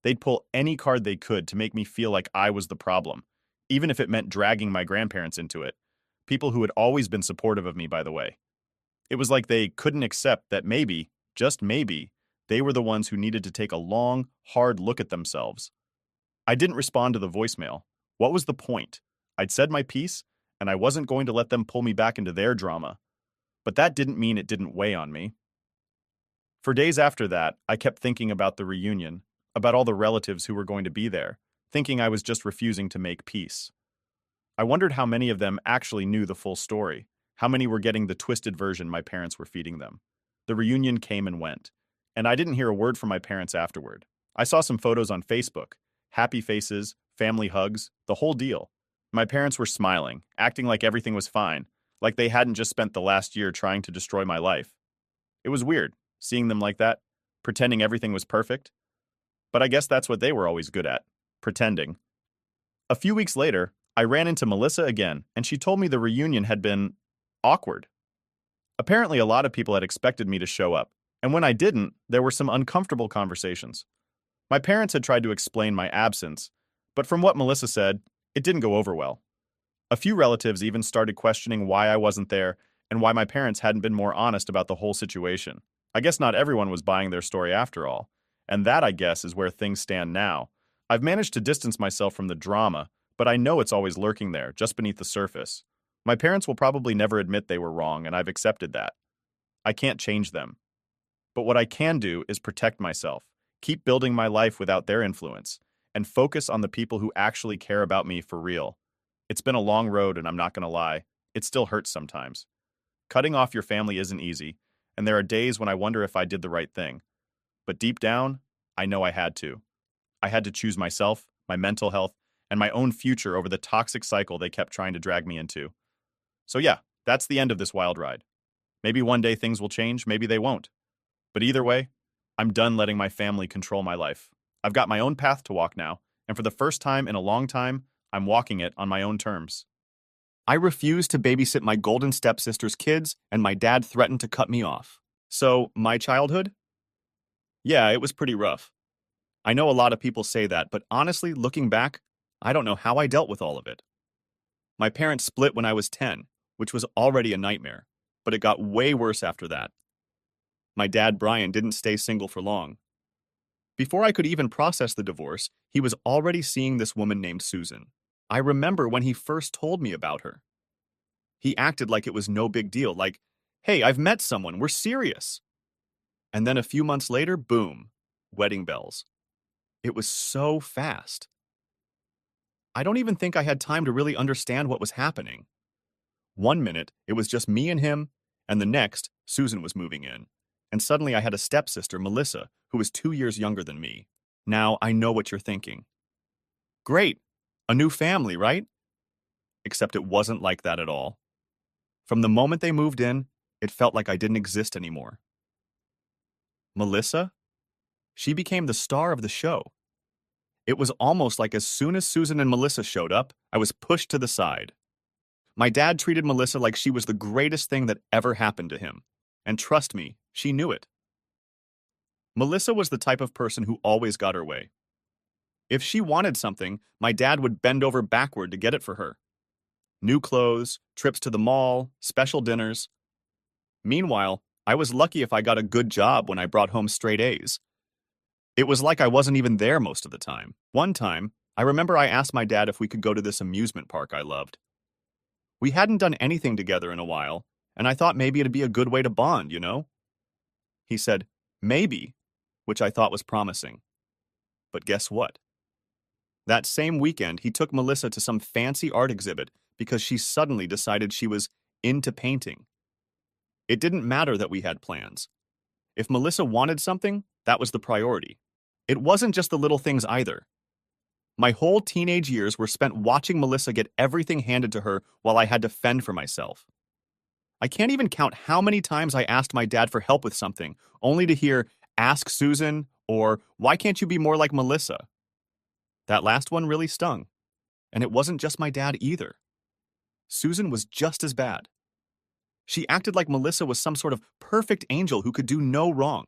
They'd pull any card they could to make me feel like I was the problem, even if it meant dragging my grandparents into it. People who had always been supportive of me, by the way. It was like they couldn't accept that maybe, just maybe, they were the ones who needed to take a long, hard look at themselves. I didn't respond to the voicemail. What was the point? I'd said my piece, and I wasn't going to let them pull me back into their drama. But that didn't mean it didn't weigh on me. For days after that, I kept thinking about the reunion, about all the relatives who were going to be there, thinking I was just refusing to make peace. I wondered how many of them actually knew the full story, how many were getting the twisted version my parents were feeding them. The reunion came and went, and I didn't hear a word from my parents afterward. I saw some photos on Facebook: happy faces, family hugs, the whole deal. My parents were smiling, acting like everything was fine, like they hadn't just spent the last year trying to destroy my life. It was weird, seeing them like that, pretending everything was perfect. But I guess that's what they were always good at: pretending. A few weeks later, I ran into Melissa again, and she told me the reunion had been awkward. Apparently, a lot of people had expected me to show up, and when I didn't, there were some uncomfortable conversations. My parents had tried to explain my absence, but from what Melissa said, it didn't go over well. A few relatives even started questioning why I wasn't there and why my parents hadn't been more honest about the whole situation. I guess not everyone was buying their story after all, and that, I guess, is where things stand now. I've managed to distance myself from the drama, but I know it's always lurking there, just beneath the surface. My parents will probably never admit they were wrong, and I've accepted that. I can't change them. But what I can do is protect myself, keep building my life without their influence, and focus on the people who actually care about me for real. It's been a long road, and I'm not going to lie, it still hurts sometimes. Cutting off your family isn't easy, and there are days when I wonder if I did the right thing. But deep down, I know I had to. I had to choose myself, my mental health, and my own future over the toxic cycle they kept trying to drag me into. So yeah, that's the end of this wild ride. Maybe one day things will change, maybe they won't. But either way, I'm done letting my family control my life. I've got my own path to walk now, and for the first time in a long time, I'm walking it on my own terms. I refused to babysit my golden stepsister's kids, and my dad threatened to cut me off. So, my childhood? Yeah, it was pretty rough. I know a lot of people say that, but honestly, looking back, I don't know how I dealt with all of it. My parents split when I was 10, which was already a nightmare, but it got way worse after that. My dad, Brian, didn't stay single for long. Before I could even process the divorce, he was already seeing this woman named Susan. I remember when he first told me about her. He acted like it was no big deal, like, hey, I've met someone, we're serious. And then a few months later, boom, wedding bells. It was so fast. I don't even think I had time to really understand what was happening. One minute, it was just me and him, and the next, Susan was moving in. And suddenly I had a stepsister, Melissa, who was 2 years younger than me. Now I know what you're thinking. Great, a new family, right? Except it wasn't like that at all. From the moment they moved in, it felt like I didn't exist anymore. Melissa? She became the star of the show. It was almost like as soon as Susan and Melissa showed up, I was pushed to the side. My dad treated Melissa like she was the greatest thing that ever happened to him. And trust me, she knew it. Melissa was the type of person who always got her way. If she wanted something, my dad would bend over backward to get it for her. New clothes, trips to the mall, special dinners. Meanwhile, I was lucky if I got a good job when I brought home straight A's. It was like I wasn't even there most of the time. One time, I remember I asked my dad if we could go to this amusement park I loved. We hadn't done anything together in a while, and I thought maybe it'd be a good way to bond, you know? He said, maybe, which I thought was promising. But guess what? That same weekend, he took Melissa to some fancy art exhibit because she suddenly decided she was into painting. It didn't matter that we had plans. If Melissa wanted something, that was the priority. It wasn't just the little things either. My whole teenage years were spent watching Melissa get everything handed to her while I had to fend for myself. I can't even count how many times I asked my dad for help with something, only to hear, ask Susan, or why can't you be more like Melissa? That last one really stung. And it wasn't just my dad either. Susan was just as bad. She acted like Melissa was some sort of perfect angel who could do no wrong.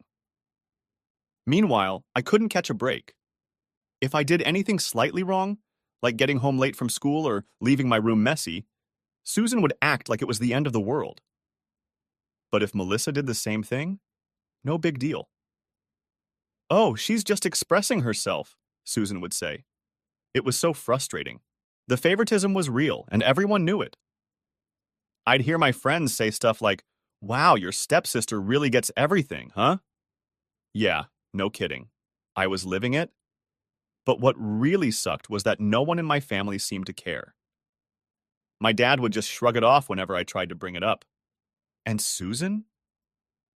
Meanwhile, I couldn't catch a break. If I did anything slightly wrong, like getting home late from school or leaving my room messy, Susan would act like it was the end of the world. But if Melissa did the same thing, no big deal. Oh, she's just expressing herself, Susan would say. It was so frustrating. The favoritism was real, and everyone knew it. I'd hear my friends say stuff like, wow, your stepsister really gets everything, huh? Yeah, no kidding. I was living it. But what really sucked was that no one in my family seemed to care. My dad would just shrug it off whenever I tried to bring it up. And Susan?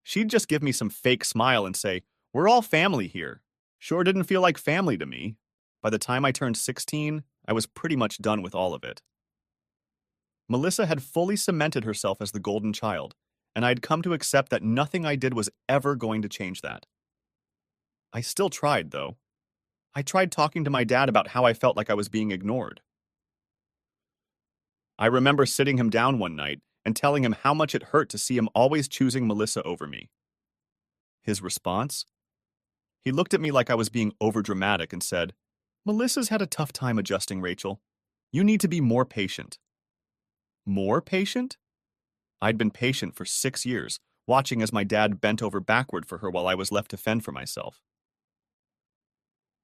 She'd just give me some fake smile and say, we're all family here. Sure didn't feel like family to me. By the time I turned 16, I was pretty much done with all of it. Melissa had fully cemented herself as the golden child, and I'd come to accept that nothing I did was ever going to change that. I still tried, though. I tried talking to my dad about how I felt like I was being ignored. I remember sitting him down one night and telling him how much it hurt to see him always choosing Melissa over me. His response? He looked at me like I was being overdramatic and said, Melissa's had a tough time adjusting, Rachel. You need to be more patient. More patient? I'd been patient for 6 years, watching as my dad bent over backward for her while I was left to fend for myself.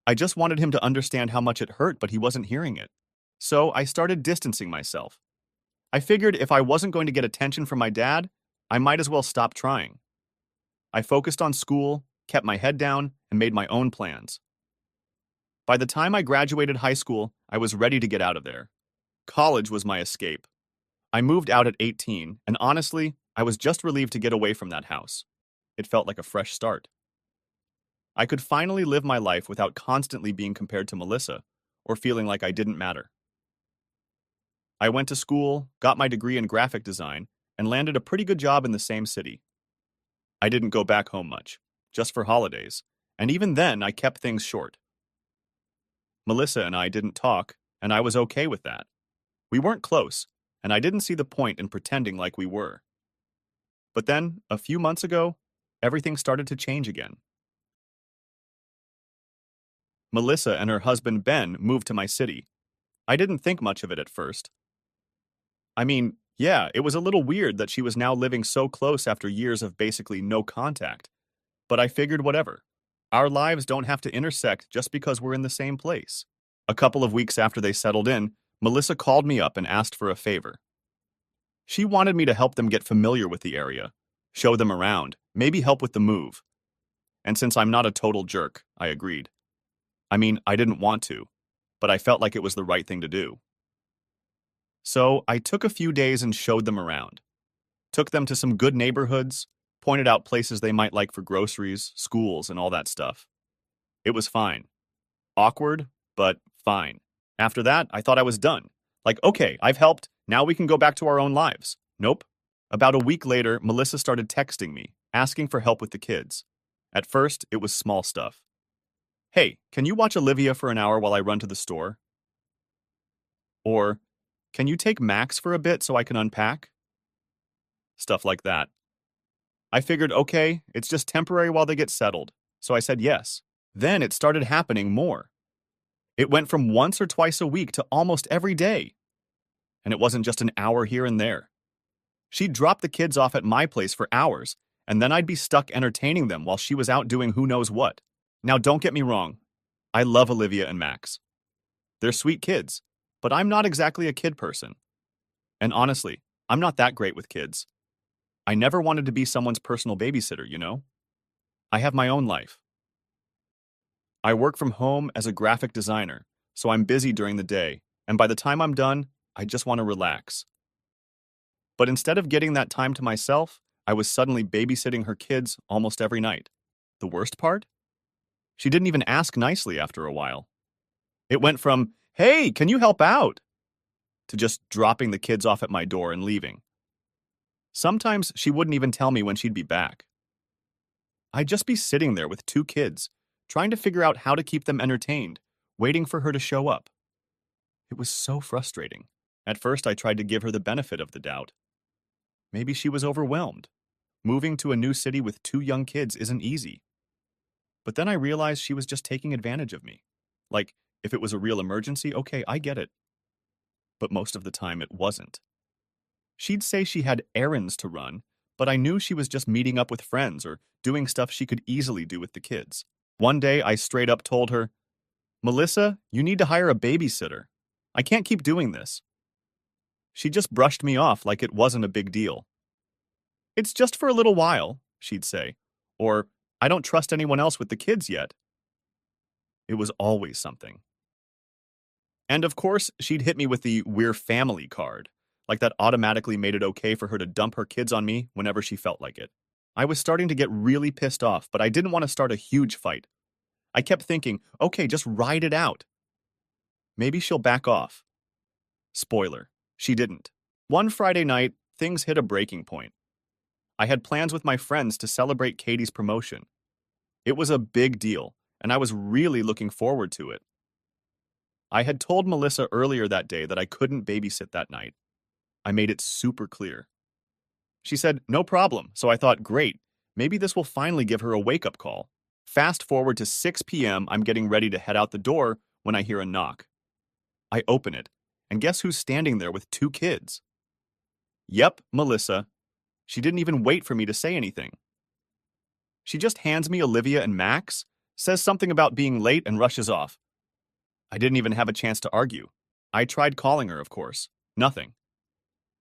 I just wanted him to understand how much it hurt, but he wasn't hearing it. So I started distancing myself. I figured if I wasn't going to get attention from my dad, I might as well stop trying. I focused on school, kept my head down, and made my own plans. By the time I graduated high school, I was ready to get out of there. College was my escape. I moved out at 18, and honestly, I was just relieved to get away from that house. It felt like a fresh start. I could finally live my life without constantly being compared to Melissa, or feeling like I didn't matter. I went to school, got my degree in graphic design, and landed a pretty good job in the same city. I didn't go back home much, just for holidays, and even then I kept things short. Melissa and I didn't talk, and I was okay with that. We weren't close, and I didn't see the point in pretending like we were. But then, a few months ago, everything started to change again. Melissa and her husband Ben moved to my city. I didn't think much of it at first. I mean, yeah, it was a little weird that she was now living so close after years of basically no contact. But I figured whatever. Our lives don't have to intersect just because we're in the same place. A couple of weeks after they settled in, Melissa called me up and asked for a favor. She wanted me to help them get familiar with the area, show them around, maybe help with the move. And since I'm not a total jerk, I agreed. I mean, I didn't want to, but I felt like it was the right thing to do. So I took a few days and showed them around. Took them to some good neighborhoods, pointed out places they might like for groceries, schools, and all that stuff. It was fine. Awkward, but fine. After that, I thought I was done. Like, okay, I've helped, now we can go back to our own lives. Nope. About a week later, Melissa started texting me, asking for help with the kids. At first, it was small stuff. Hey, can you watch Olivia for an hour while I run to the store? Or, can you take Max for a bit so I can unpack? Stuff like that. I figured, okay, it's just temporary while they get settled, so I said yes. Then it started happening more. It went from once or twice a week to almost every day. And it wasn't just an hour here and there. She'd drop the kids off at my place for hours, and then I'd be stuck entertaining them while she was out doing who knows what. Now, don't get me wrong. I love Olivia and Max. They're sweet kids, but I'm not exactly a kid person. And honestly, I'm not that great with kids. I never wanted to be someone's personal babysitter, you know? I have my own life. I work from home as a graphic designer, so I'm busy during the day, and by the time I'm done, I just want to relax. But instead of getting that time to myself, I was suddenly babysitting her kids almost every night. The worst part? She didn't even ask nicely after a while. It went from, hey, can you help out? To just dropping the kids off at my door and leaving. Sometimes she wouldn't even tell me when she'd be back. I'd just be sitting there with two kids, trying to figure out how to keep them entertained, waiting for her to show up. It was so frustrating. At first, I tried to give her the benefit of the doubt. Maybe she was overwhelmed. Moving to a new city with two young kids isn't easy. But then I realized she was just taking advantage of me. Like, if it was a real emergency, okay, I get it. But most of the time, it wasn't. She'd say she had errands to run, but I knew she was just meeting up with friends or doing stuff she could easily do with the kids. One day, I straight up told her, Melissa, you need to hire a babysitter. I can't keep doing this. She just brushed me off like it wasn't a big deal. It's just for a little while, she'd say. Or, I don't trust anyone else with the kids yet. It was always something. And of course, she'd hit me with the "we're family" card, like that automatically made it okay for her to dump her kids on me whenever she felt like it. I was starting to get really pissed off, but I didn't want to start a huge fight. I kept thinking, okay, just ride it out. Maybe she'll back off. Spoiler, she didn't. One Friday night, things hit a breaking point. I had plans with my friends to celebrate Katie's promotion. It was a big deal, and I was really looking forward to it. I had told Melissa earlier that day that I couldn't babysit that night. I made it super clear. She said, no problem, so I thought, great, maybe this will finally give her a wake-up call. Fast forward to 6 p.m., I'm getting ready to head out the door when I hear a knock. I open it, and guess who's standing there with two kids? Yep, Melissa. She didn't even wait for me to say anything. She just hands me Olivia and Max, says something about being late, and rushes off. I didn't even have a chance to argue. I tried calling her, of course. Nothing.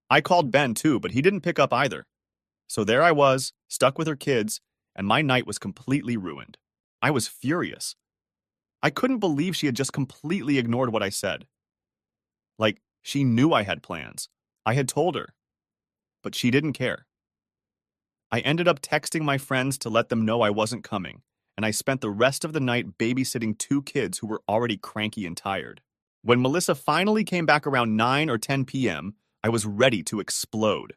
I called Ben too, but he didn't pick up either. So there I was, stuck with her kids, and my night was completely ruined. I was furious. I couldn't believe she had just completely ignored what I said. Like, she knew I had plans. I had told her. But she didn't care. I ended up texting my friends to let them know I wasn't coming, and I spent the rest of the night babysitting two kids who were already cranky and tired. When Melissa finally came back around 9 or 10 p.m., I was ready to explode.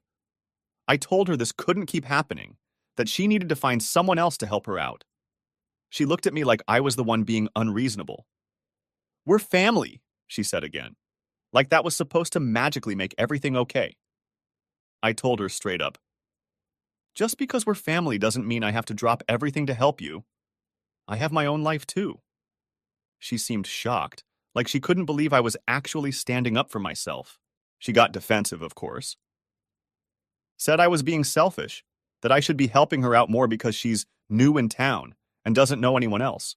I told her this couldn't keep happening, that she needed to find someone else to help her out. She looked at me like I was the one being unreasonable. We're family, she said again. Like that was supposed to magically make everything okay. I told her straight up, just because we're family doesn't mean I have to drop everything to help you. I have my own life too. She seemed shocked, like she couldn't believe I was actually standing up for myself. She got defensive, of course. Said I was being selfish, that I should be helping her out more because she's new in town and doesn't know anyone else.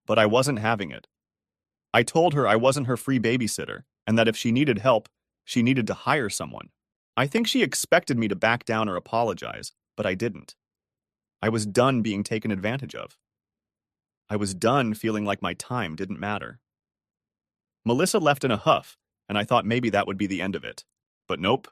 But I wasn't having it. I told her I wasn't her free babysitter and that if she needed help, she needed to hire someone. I think she expected me to back down or apologize, but I didn't. I was done being taken advantage of. I was done feeling like my time didn't matter. Melissa left in a huff, and I thought maybe that would be the end of it. But nope.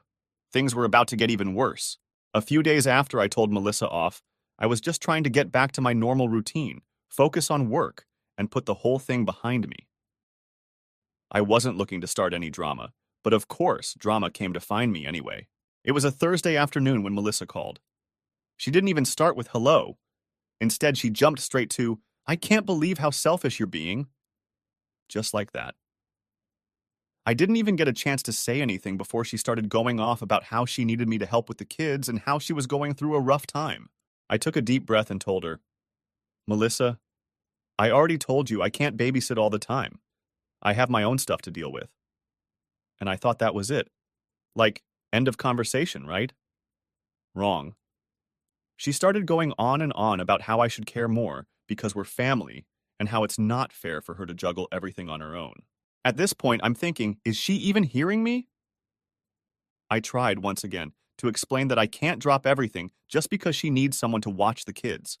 Things were about to get even worse. A few days after I told Melissa off, I was just trying to get back to my normal routine, focus on work, and put the whole thing behind me. I wasn't looking to start any drama, but of course, drama came to find me anyway. It was a Thursday afternoon when Melissa called. She didn't even start with hello. Instead, she jumped straight to, "I can't believe how selfish you're being." Just like that. I didn't even get a chance to say anything before she started going off about how she needed me to help with the kids and how she was going through a rough time. I took a deep breath and told her, "Melissa, I already told you I can't babysit all the time. I have my own stuff to deal with." And I thought that was it. Like, end of conversation, right? Wrong. She started going on and on about how I should care more because we're family and how it's not fair for her to juggle everything on her own. At this point, I'm thinking, is she even hearing me? I tried once again to explain that I can't drop everything just because she needs someone to watch the kids.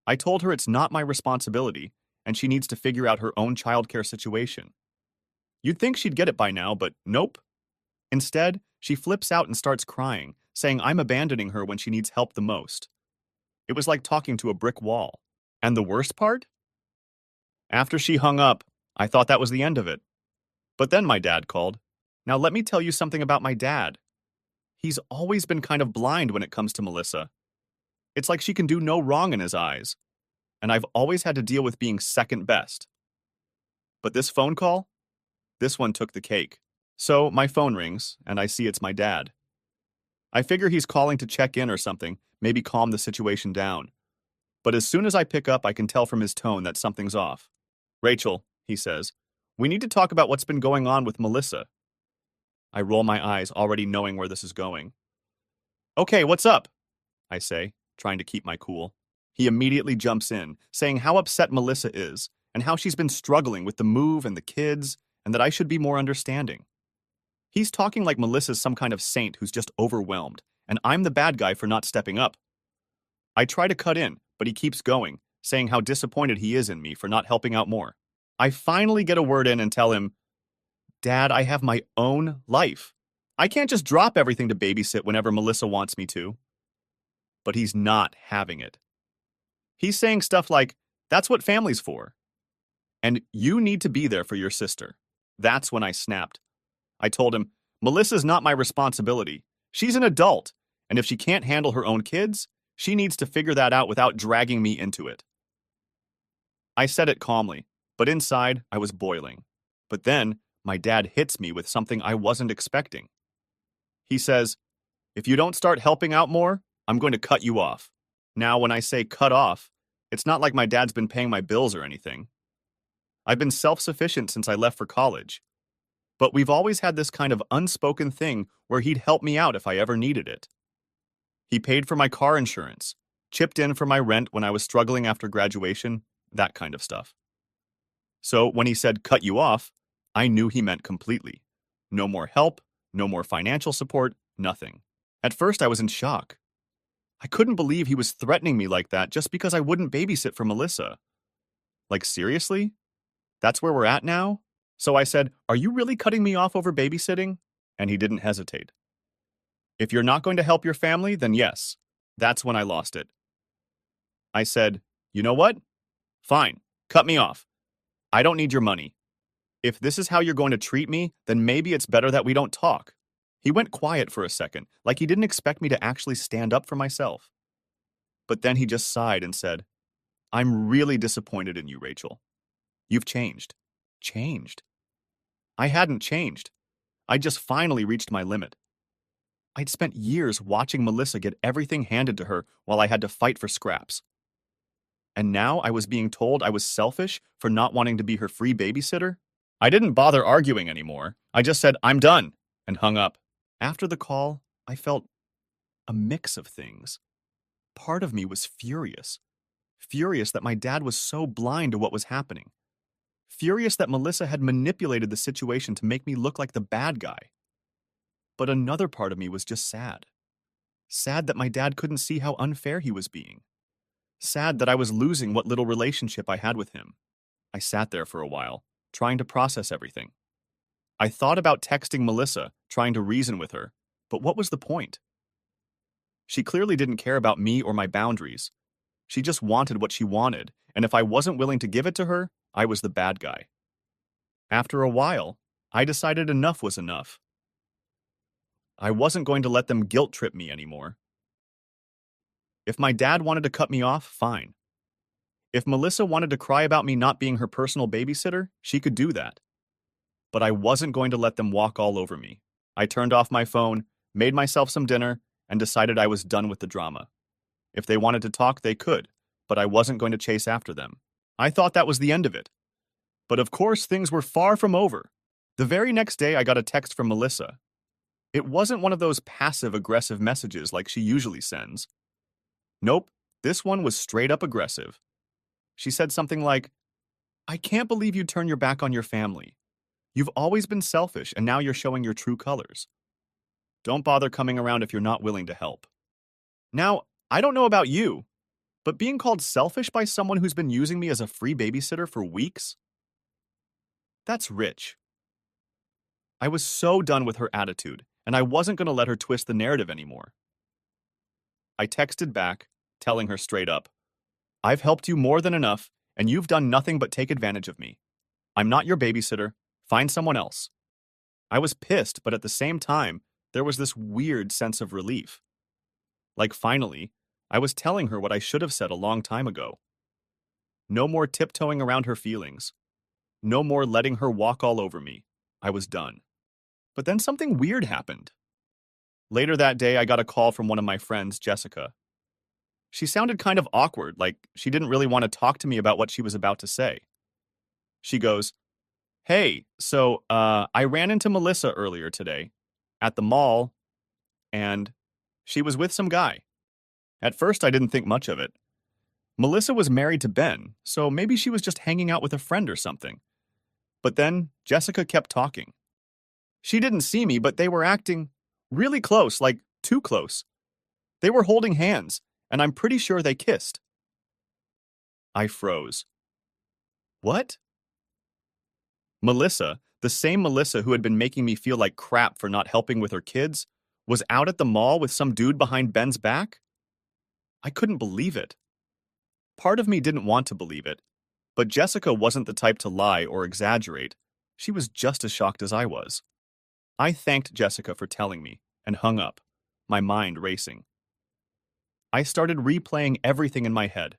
I told her it's not my responsibility and she needs to figure out her own childcare situation. You'd think she'd get it by now, but nope. Instead, she flips out and starts crying, saying I'm abandoning her when she needs help the most. It was like talking to a brick wall. And the worst part? After she hung up, I thought that was the end of it. But then my dad called. Now let me tell you something about my dad. He's always been kind of blind when it comes to Melissa. It's like she can do no wrong in his eyes. And I've always had to deal with being second best. But this phone call? This one took the cake. So my phone rings, and I see it's my dad. I figure he's calling to check in or something, maybe calm the situation down. But as soon as I pick up, I can tell from his tone that something's off. "Rachel," he says, "we need to talk about what's been going on with Melissa." I roll my eyes, already knowing where this is going. "Okay, what's up?" I say, trying to keep my cool. He immediately jumps in, saying how upset Melissa is, and how she's been struggling with the move and the kids, and that I should be more understanding. He's talking like Melissa's some kind of saint who's just overwhelmed, and I'm the bad guy for not stepping up. I try to cut in, but he keeps going, saying how disappointed he is in me for not helping out more. I finally get a word in and tell him, "Dad, I have my own life. I can't just drop everything to babysit whenever Melissa wants me to." But he's not having it. He's saying stuff like, "That's what family's for. And you need to be there for your sister." That's when I snapped. I told him, "Melissa's not my responsibility. She's an adult, and if she can't handle her own kids, she needs to figure that out without dragging me into it." I said it calmly, but inside I was boiling. But then my dad hits me with something I wasn't expecting. He says, "If you don't start helping out more, I'm going to cut you off." Now, when I say cut off, it's not like my dad's been paying my bills or anything. I've been self-sufficient since I left for college. But we've always had this kind of unspoken thing where he'd help me out if I ever needed it. He paid for my car insurance, chipped in for my rent when I was struggling after graduation, that kind of stuff. So when he said cut you off, I knew he meant completely. No more help, no more financial support, nothing. At first I was in shock. I couldn't believe he was threatening me like that just because I wouldn't babysit for Melissa. Like, seriously? That's where we're at now? So I said, "Are you really cutting me off over babysitting?" And he didn't hesitate. "If you're not going to help your family, then yes." That's when I lost it. I said, "You know what? Fine, cut me off. I don't need your money. If this is how you're going to treat me, then maybe it's better that we don't talk." He went quiet for a second, like he didn't expect me to actually stand up for myself. But then he just sighed and said, "I'm really disappointed in you, Rachel. You've changed." Changed? I hadn't changed. I'd just finally reached my limit. I'd spent years watching Melissa get everything handed to her while I had to fight for scraps. And now I was being told I was selfish for not wanting to be her free babysitter? I didn't bother arguing anymore. I just said, "I'm done," and hung up. After the call, I felt a mix of things. Part of me was furious. Furious that my dad was so blind to what was happening. Furious that Melissa had manipulated the situation to make me look like the bad guy. But another part of me was just sad. Sad that my dad couldn't see how unfair he was being. Sad that I was losing what little relationship I had with him. I sat there for a while, trying to process everything. I thought about texting Melissa, trying to reason with her, but what was the point? She clearly didn't care about me or my boundaries. She just wanted what she wanted, and if I wasn't willing to give it to her, I was the bad guy. After a while, I decided enough was enough. I wasn't going to let them guilt trip me anymore. If my dad wanted to cut me off, fine. If Melissa wanted to cry about me not being her personal babysitter, she could do that. But I wasn't going to let them walk all over me. I turned off my phone, made myself some dinner, and decided I was done with the drama. If they wanted to talk, they could, but I wasn't going to chase after them. I thought that was the end of it. But of course, things were far from over. The very next day, I got a text from Melissa. It wasn't one of those passive-aggressive messages like she usually sends. Nope, this one was straight-up aggressive. She said something like, "I can't believe you turn your back on your family. You've always been selfish, and now you're showing your true colors. Don't bother coming around if you're not willing to help." Now, I don't know about you, but being called selfish by someone who's been using me as a free babysitter for weeks? That's rich. I was so done with her attitude, and I wasn't going to let her twist the narrative anymore. I texted back, telling her straight up, "I've helped you more than enough, and you've done nothing but take advantage of me. I'm not your babysitter. Find someone else." I was pissed, but at the same time, there was this weird sense of relief. Like finally, I was telling her what I should have said a long time ago. No more tiptoeing around her feelings. No more letting her walk all over me. I was done. But then something weird happened. Later that day, I got a call from one of my friends, Jessica. She sounded kind of awkward, like she didn't really want to talk to me about what she was about to say. She goes, "Hey, so I ran into Melissa earlier today at the mall, and she was with some guy." At first, I didn't think much of it. Melissa was married to Ben, so maybe she was just hanging out with a friend or something. But then Jessica kept talking. She didn't see me, but they were acting really close, like too close. They were holding hands, and I'm pretty sure they kissed. I froze. What? Melissa, the same Melissa who had been making me feel like crap for not helping with her kids, was out at the mall with some dude behind Ben's back? I couldn't believe it. Part of me didn't want to believe it, but Jessica wasn't the type to lie or exaggerate. She was just as shocked as I was. I thanked Jessica for telling me and hung up, my mind racing. I started replaying everything in my head.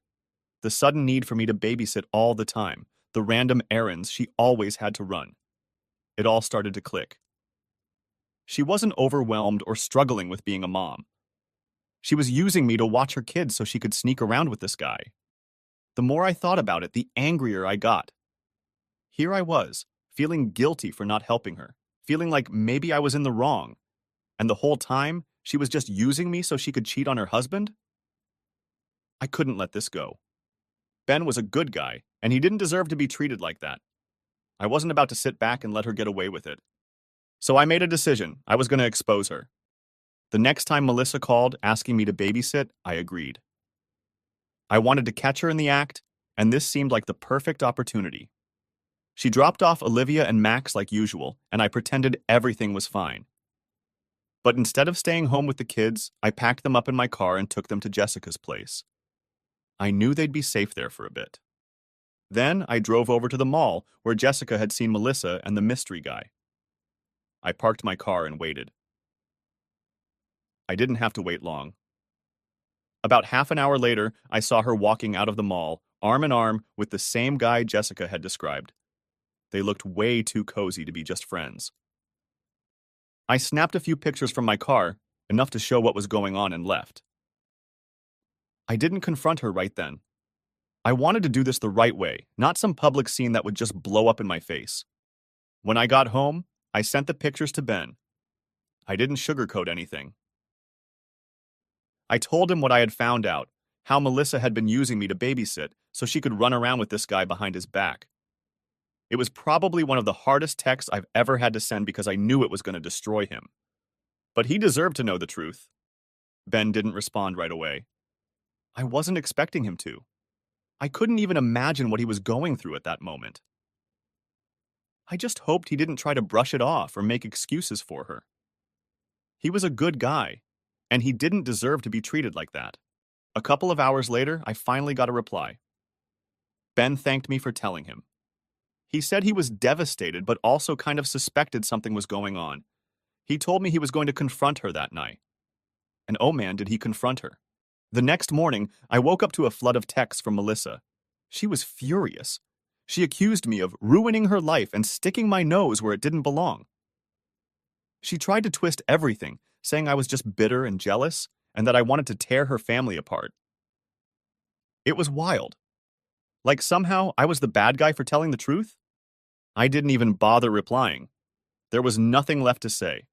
The sudden need for me to babysit all the time, the random errands she always had to run. It all started to click. She wasn't overwhelmed or struggling with being a mom. She was using me to watch her kids so she could sneak around with this guy. The more I thought about it, the angrier I got. Here I was, feeling guilty for not helping her, feeling like maybe I was in the wrong, and the whole time, she was just using me so she could cheat on her husband? I couldn't let this go. Ben was a good guy, and he didn't deserve to be treated like that. I wasn't about to sit back and let her get away with it. So I made a decision. I was going to expose her. The next time Melissa called asking me to babysit, I agreed. I wanted to catch her in the act, and this seemed like the perfect opportunity. She dropped off Olivia and Max like usual, and I pretended everything was fine. But instead of staying home with the kids, I packed them up in my car and took them to Jessica's place. I knew they'd be safe there for a bit. Then I drove over to the mall where Jessica had seen Melissa and the mystery guy. I parked my car and waited. I didn't have to wait long. About half an hour later, I saw her walking out of the mall, arm in arm with the same guy Jessica had described. They looked way too cozy to be just friends. I snapped a few pictures from my car, enough to show what was going on, and left. I didn't confront her right then. I wanted to do this the right way, not some public scene that would just blow up in my face. When I got home, I sent the pictures to Ben. I didn't sugarcoat anything. I told him what I had found out, how Melissa had been using me to babysit so she could run around with this guy behind his back. It was probably one of the hardest texts I've ever had to send because I knew it was going to destroy him. But he deserved to know the truth. Ben didn't respond right away. I wasn't expecting him to. I couldn't even imagine what he was going through at that moment. I just hoped he didn't try to brush it off or make excuses for her. He was a good guy, and he didn't deserve to be treated like that. A couple of hours later, I finally got a reply. Ben thanked me for telling him. He said he was devastated, but also kind of suspected something was going on. He told me he was going to confront her that night. And oh man, did he confront her. The next morning, I woke up to a flood of texts from Melissa. She was furious. She accused me of ruining her life and sticking my nose where it didn't belong. She tried to twist everything, saying I was just bitter and jealous, and that I wanted to tear her family apart. It was wild. Like somehow I was the bad guy for telling the truth? I didn't even bother replying. There was nothing left to say.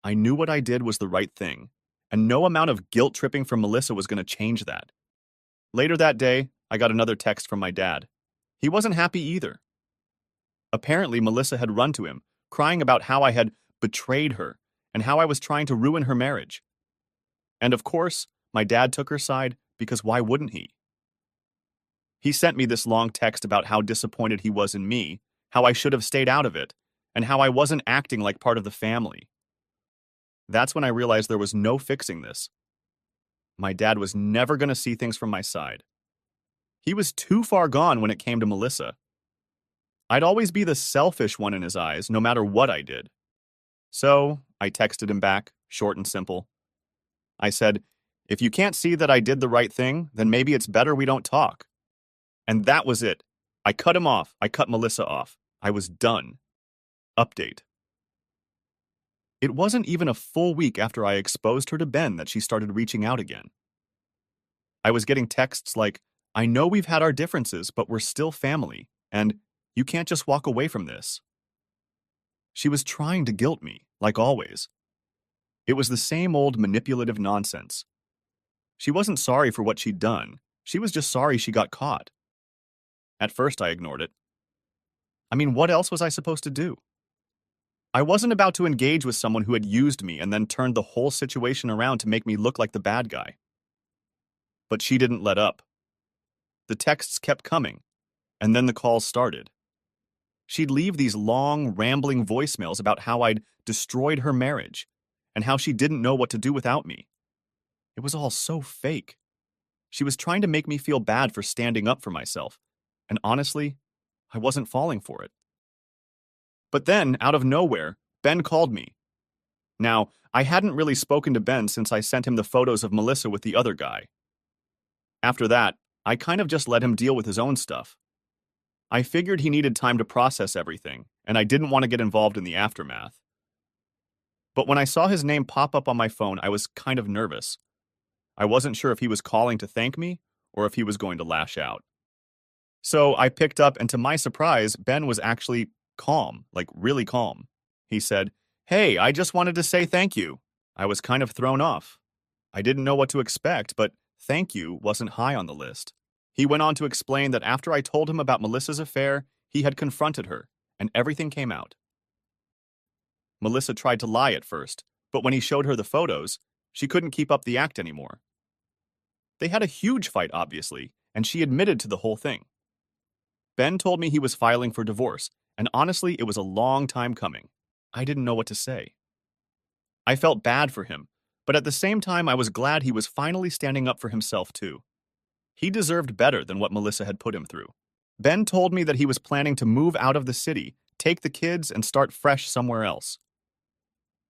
I knew what I did was the right thing, and no amount of guilt-tripping from Melissa was going to change that. Later that day, I got another text from my dad. He wasn't happy either. Apparently, Melissa had run to him, crying about how I had betrayed her and how I was trying to ruin her marriage. And of course, my dad took her side because why wouldn't he? He sent me this long text about how disappointed he was in me, how I should have stayed out of it, and how I wasn't acting like part of the family. That's when I realized there was no fixing this. My dad was never going to see things from my side. He was too far gone when it came to Melissa. I'd always be the selfish one in his eyes, no matter what I did. So I texted him back, short and simple. I said, if you can't see that I did the right thing, then maybe it's better we don't talk. And that was it. I cut him off. I cut Melissa off. I was done. Update. It wasn't even a full week after I exposed her to Ben that she started reaching out again. I was getting texts like, I know we've had our differences, but we're still family, and you can't just walk away from this. She was trying to guilt me, like always. It was the same old manipulative nonsense. She wasn't sorry for what she'd done. She was just sorry she got caught. At first, I ignored it. I mean, what else was I supposed to do? I wasn't about to engage with someone who had used me and then turned the whole situation around to make me look like the bad guy. But she didn't let up. The texts kept coming, and then the calls started. She'd leave these long, rambling voicemails about how I'd destroyed her marriage and how she didn't know what to do without me. It was all so fake. She was trying to make me feel bad for standing up for myself, and honestly, I wasn't falling for it. But then, out of nowhere, Ben called me. Now, I hadn't really spoken to Ben since I sent him the photos of Melissa with the other guy. After that, I kind of just let him deal with his own stuff. I figured he needed time to process everything, and I didn't want to get involved in the aftermath. But when I saw his name pop up on my phone, I was kind of nervous. I wasn't sure if he was calling to thank me or if he was going to lash out. So I picked up, and to my surprise, Ben was actually calm, like really calm. He said, "Hey, I just wanted to say thank you." I was kind of thrown off. I didn't know what to expect, but thank you wasn't high on the list. He went on to explain that after I told him about Melissa's affair, he had confronted her, and everything came out. Melissa tried to lie at first, but when he showed her the photos, she couldn't keep up the act anymore. They had a huge fight, obviously, and she admitted to the whole thing. Ben told me he was filing for divorce, and honestly, it was a long time coming. I didn't know what to say. I felt bad for him, but at the same time, I was glad he was finally standing up for himself too. He deserved better than what Melissa had put him through. Ben told me that he was planning to move out of the city, take the kids, and start fresh somewhere else.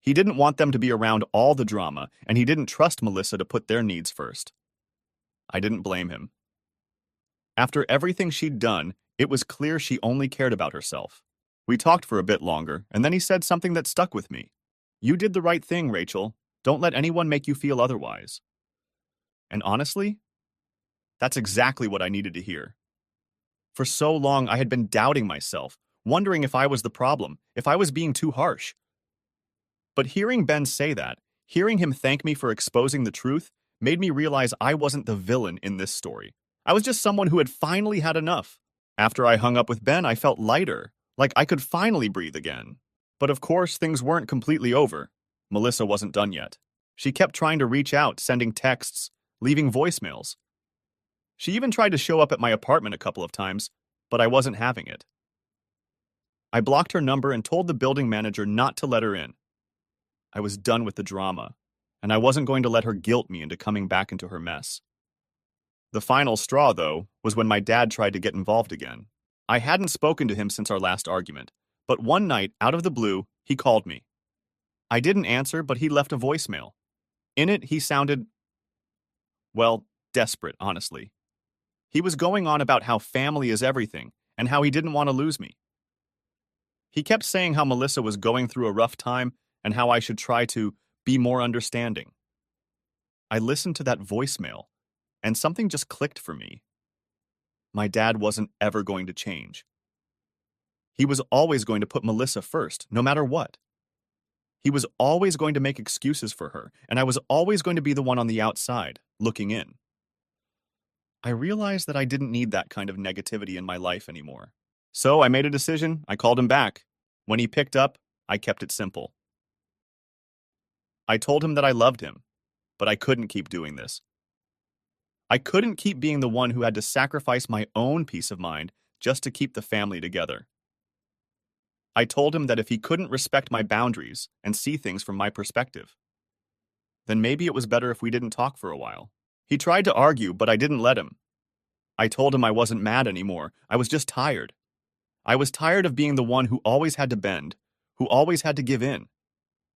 He didn't want them to be around all the drama, and he didn't trust Melissa to put their needs first. I didn't blame him. After everything she'd done, It was clear she only cared about herself. We talked for a bit longer, and then he said something that stuck with me. "You did the right thing, Rachel. Don't let anyone make you feel otherwise." And honestly, that's exactly what I needed to hear. For so long, I had been doubting myself, wondering if I was the problem, if I was being too harsh. But hearing Ben say that, hearing him thank me for exposing the truth, made me realize I wasn't the villain in this story. I was just someone who had finally had enough. After I hung up with Ben, I felt lighter, like I could finally breathe again. But of course, things weren't completely over. Melissa wasn't done yet. She kept trying to reach out, sending texts, leaving voicemails. She even tried to show up at my apartment a couple of times, but I wasn't having it. I blocked her number and told the building manager not to let her in. I was done with the drama, and I wasn't going to let her guilt me into coming back into her mess. The final straw, though, was when my dad tried to get involved again. I hadn't spoken to him since our last argument, but one night, out of the blue, he called me. I didn't answer, but he left a voicemail. In it, he sounded, well, desperate, honestly. He was going on about how family is everything, and how he didn't want to lose me. He kept saying how Melissa was going through a rough time, and how I should try to be more understanding. I listened to that voicemail, and something just clicked for me. My dad wasn't ever going to change. He was always going to put Melissa first, no matter what. He was always going to make excuses for her, and I was always going to be the one on the outside, looking in. I realized that I didn't need that kind of negativity in my life anymore. So I made a decision. I called him back. When he picked up, I kept it simple. I told him that I loved him, but I couldn't keep doing this. I couldn't keep being the one who had to sacrifice my own peace of mind just to keep the family together. I told him that if he couldn't respect my boundaries and see things from my perspective, then maybe it was better if we didn't talk for a while. He tried to argue, but I didn't let him. I told him I wasn't mad anymore. I was just tired. I was tired of being the one who always had to bend, who always had to give in.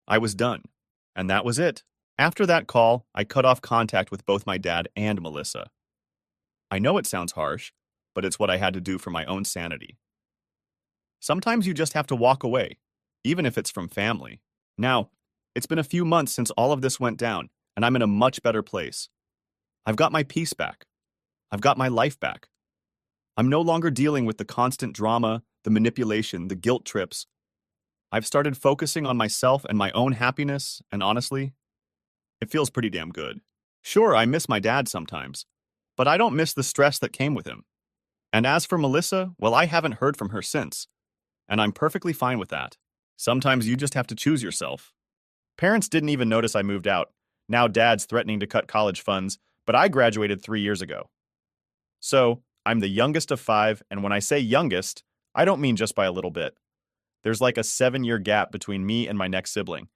I was done. And that was it. After that call, I cut off contact with both my dad and Melissa. I know it sounds harsh, but it's what I had to do for my own sanity. Sometimes you just have to walk away, even if it's from family. Now, it's been a few months since all of this went down, and I'm in a much better place. I've got my peace back. I've got my life back. I'm no longer dealing with the constant drama, the manipulation, the guilt trips. I've started focusing on myself and my own happiness, and honestly, it feels pretty damn good. Sure, I miss my dad sometimes, but I don't miss the stress that came with him. And as for Melissa, well, I haven't heard from her since, and I'm perfectly fine with that. Sometimes you just have to choose yourself. Parents didn't even notice I moved out. Now dad's threatening to cut college funds, but I graduated 3 years ago. So, I'm the youngest of 5, and when I say youngest, I don't mean just by a little bit. There's like a 7-year gap between me and my next sibling.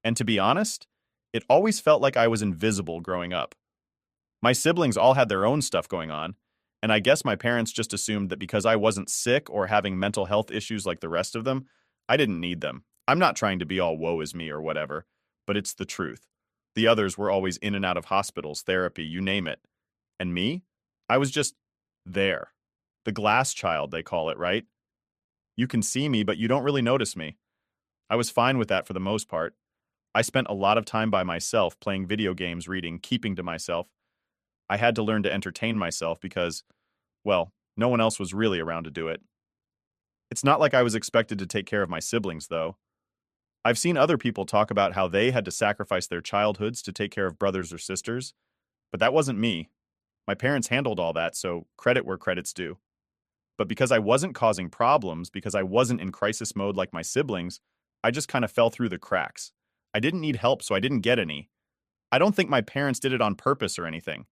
And to be honest, it always felt like I was invisible growing up. My siblings all had their own stuff going on, and I guess my parents just assumed that because I wasn't sick or having mental health issues like the rest of them, I didn't need them. I'm not trying to be all woe is me or whatever, but it's the truth. The others were always in and out of hospitals, therapy, you name it. And me? I was just there. The glass child, they call it, right? You can see me, but you don't really notice me. I was fine with that for the most part. I spent a lot of time by myself, playing video games, reading, keeping to myself. I had to learn to entertain myself because, well, no one else was really around to do it. It's not like I was expected to take care of my siblings, though. I've seen other people talk about how they had to sacrifice their childhoods to take care of brothers or sisters, but that wasn't me. My parents handled all that, so credit where credit's due. But because I wasn't causing problems, because I wasn't in crisis mode like my siblings, I just kind of fell through the cracks. I didn't need help, so I didn't get any. I don't think my parents did it on purpose or anything.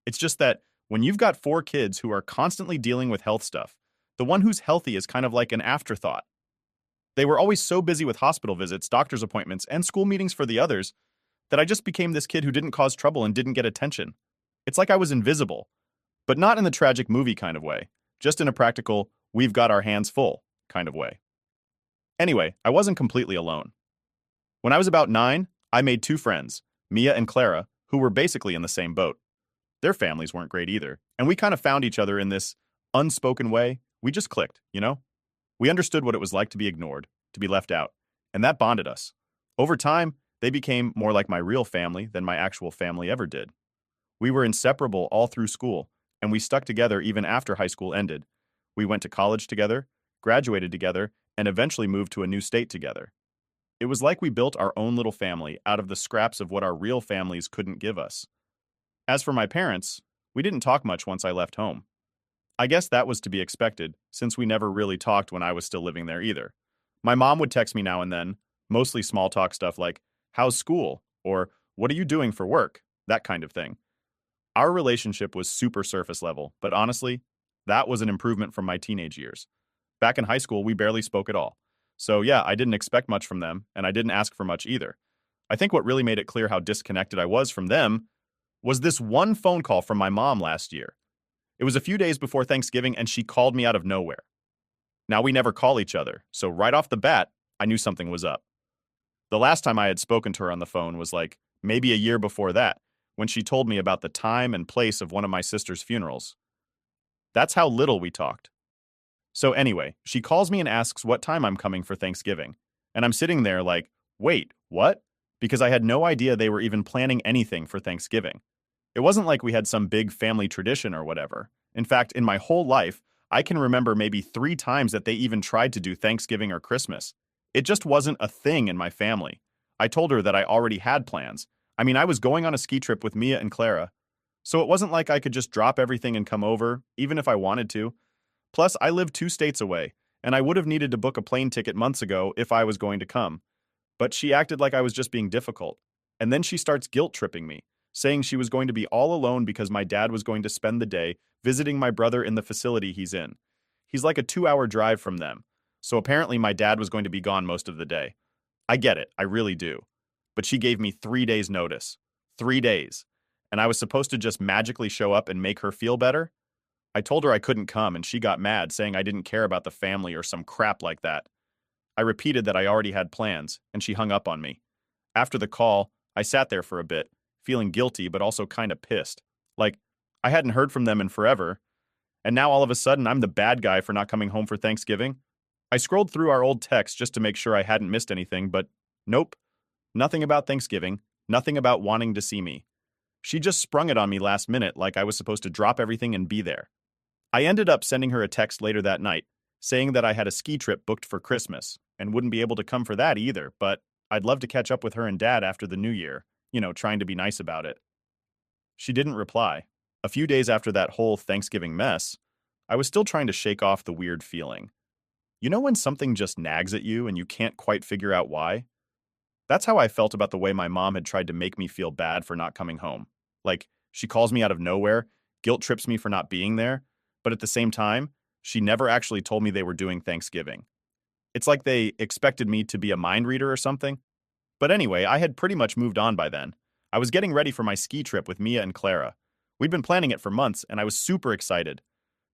It's just that when you've got 4 kids who are constantly dealing with health stuff, the one who's healthy is kind of like an afterthought. They were always so busy with hospital visits, doctor's appointments, and school meetings for the others that I just became this kid who didn't cause trouble and didn't get attention. It's like I was invisible, but not in the tragic movie kind of way, just in a practical, we've got our hands full kind of way. Anyway, I wasn't completely alone. When I was about 9, I made 2 friends, Mia and Clara, who were basically in the same boat. Their families weren't great either, and we kind of found each other in this unspoken way. We just clicked, you know? We understood what it was like to be ignored, to be left out, and that bonded us. Over time, they became more like my real family than my actual family ever did. We were inseparable all through school, and we stuck together even after high school ended. We went to college together, graduated together, and eventually moved to a new state together. It was like we built our own little family out of the scraps of what our real families couldn't give us. As for my parents, we didn't talk much once I left home. I guess that was to be expected, since we never really talked when I was still living there either. My mom would text me now and then, mostly small talk stuff like, "How's school?" or "What are you doing for work?" That kind of thing. Our relationship was super surface level, but honestly, that was an improvement from my teenage years. Back in high school, we barely spoke at all. So yeah, I didn't expect much from them, and I didn't ask for much either. I think what really made it clear how disconnected I was from them was this one phone call from my mom last year. It was a few days before Thanksgiving, and she called me out of nowhere. Now, we never call each other, so right off the bat, I knew something was up. The last time I had spoken to her on the phone was like maybe a year before that, when she told me about the time and place of one of my sister's funerals. That's how little we talked. So anyway, she calls me and asks what time I'm coming for Thanksgiving. And I'm sitting there like, wait, what? Because I had no idea they were even planning anything for Thanksgiving. It wasn't like we had some big family tradition or whatever. In fact, in my whole life, I can remember maybe 3 times that they even tried to do Thanksgiving or Christmas. It just wasn't a thing in my family. I told her that I already had plans. I mean, I was going on a ski trip with Mia and Clara. So it wasn't like I could just drop everything and come over, even if I wanted to. Plus, I live 2 states away, and I would have needed to book a plane ticket months ago if I was going to come. But she acted like I was just being difficult. And then she starts guilt tripping me, saying she was going to be all alone because my dad was going to spend the day visiting my brother in the facility he's in. He's like a 2-hour drive from them, so apparently my dad was going to be gone most of the day. I get it, I really do. But she gave me 3 days' notice. 3 days. And I was supposed to just magically show up and make her feel better? I told her I couldn't come, and she got mad, saying I didn't care about the family or some crap like that. I repeated that I already had plans, and she hung up on me. After the call, I sat there for a bit, feeling guilty but also kind of pissed. Like, I hadn't heard from them in forever, and now all of a sudden I'm the bad guy for not coming home for Thanksgiving. I scrolled through our old texts just to make sure I hadn't missed anything, but nope. Nothing about Thanksgiving, nothing about wanting to see me. She just sprung it on me last minute like I was supposed to drop everything and be there. I ended up sending her a text later that night, saying that I had a ski trip booked for Christmas and wouldn't be able to come for that either, but I'd love to catch up with her and Dad after the new year, trying to be nice about it. She didn't reply. A few days after that whole Thanksgiving mess, I was still trying to shake off the weird feeling. You know when something just nags at you and you can't quite figure out why? That's how I felt about the way my mom had tried to make me feel bad for not coming home. Like, she calls me out of nowhere, guilt trips me for not being there, but at the same time, she never actually told me they were doing Thanksgiving. It's like they expected me to be a mind reader or something. But anyway, I had pretty much moved on by then. I was getting ready for my ski trip with Mia and Clara. We'd been planning it for months, and I was super excited.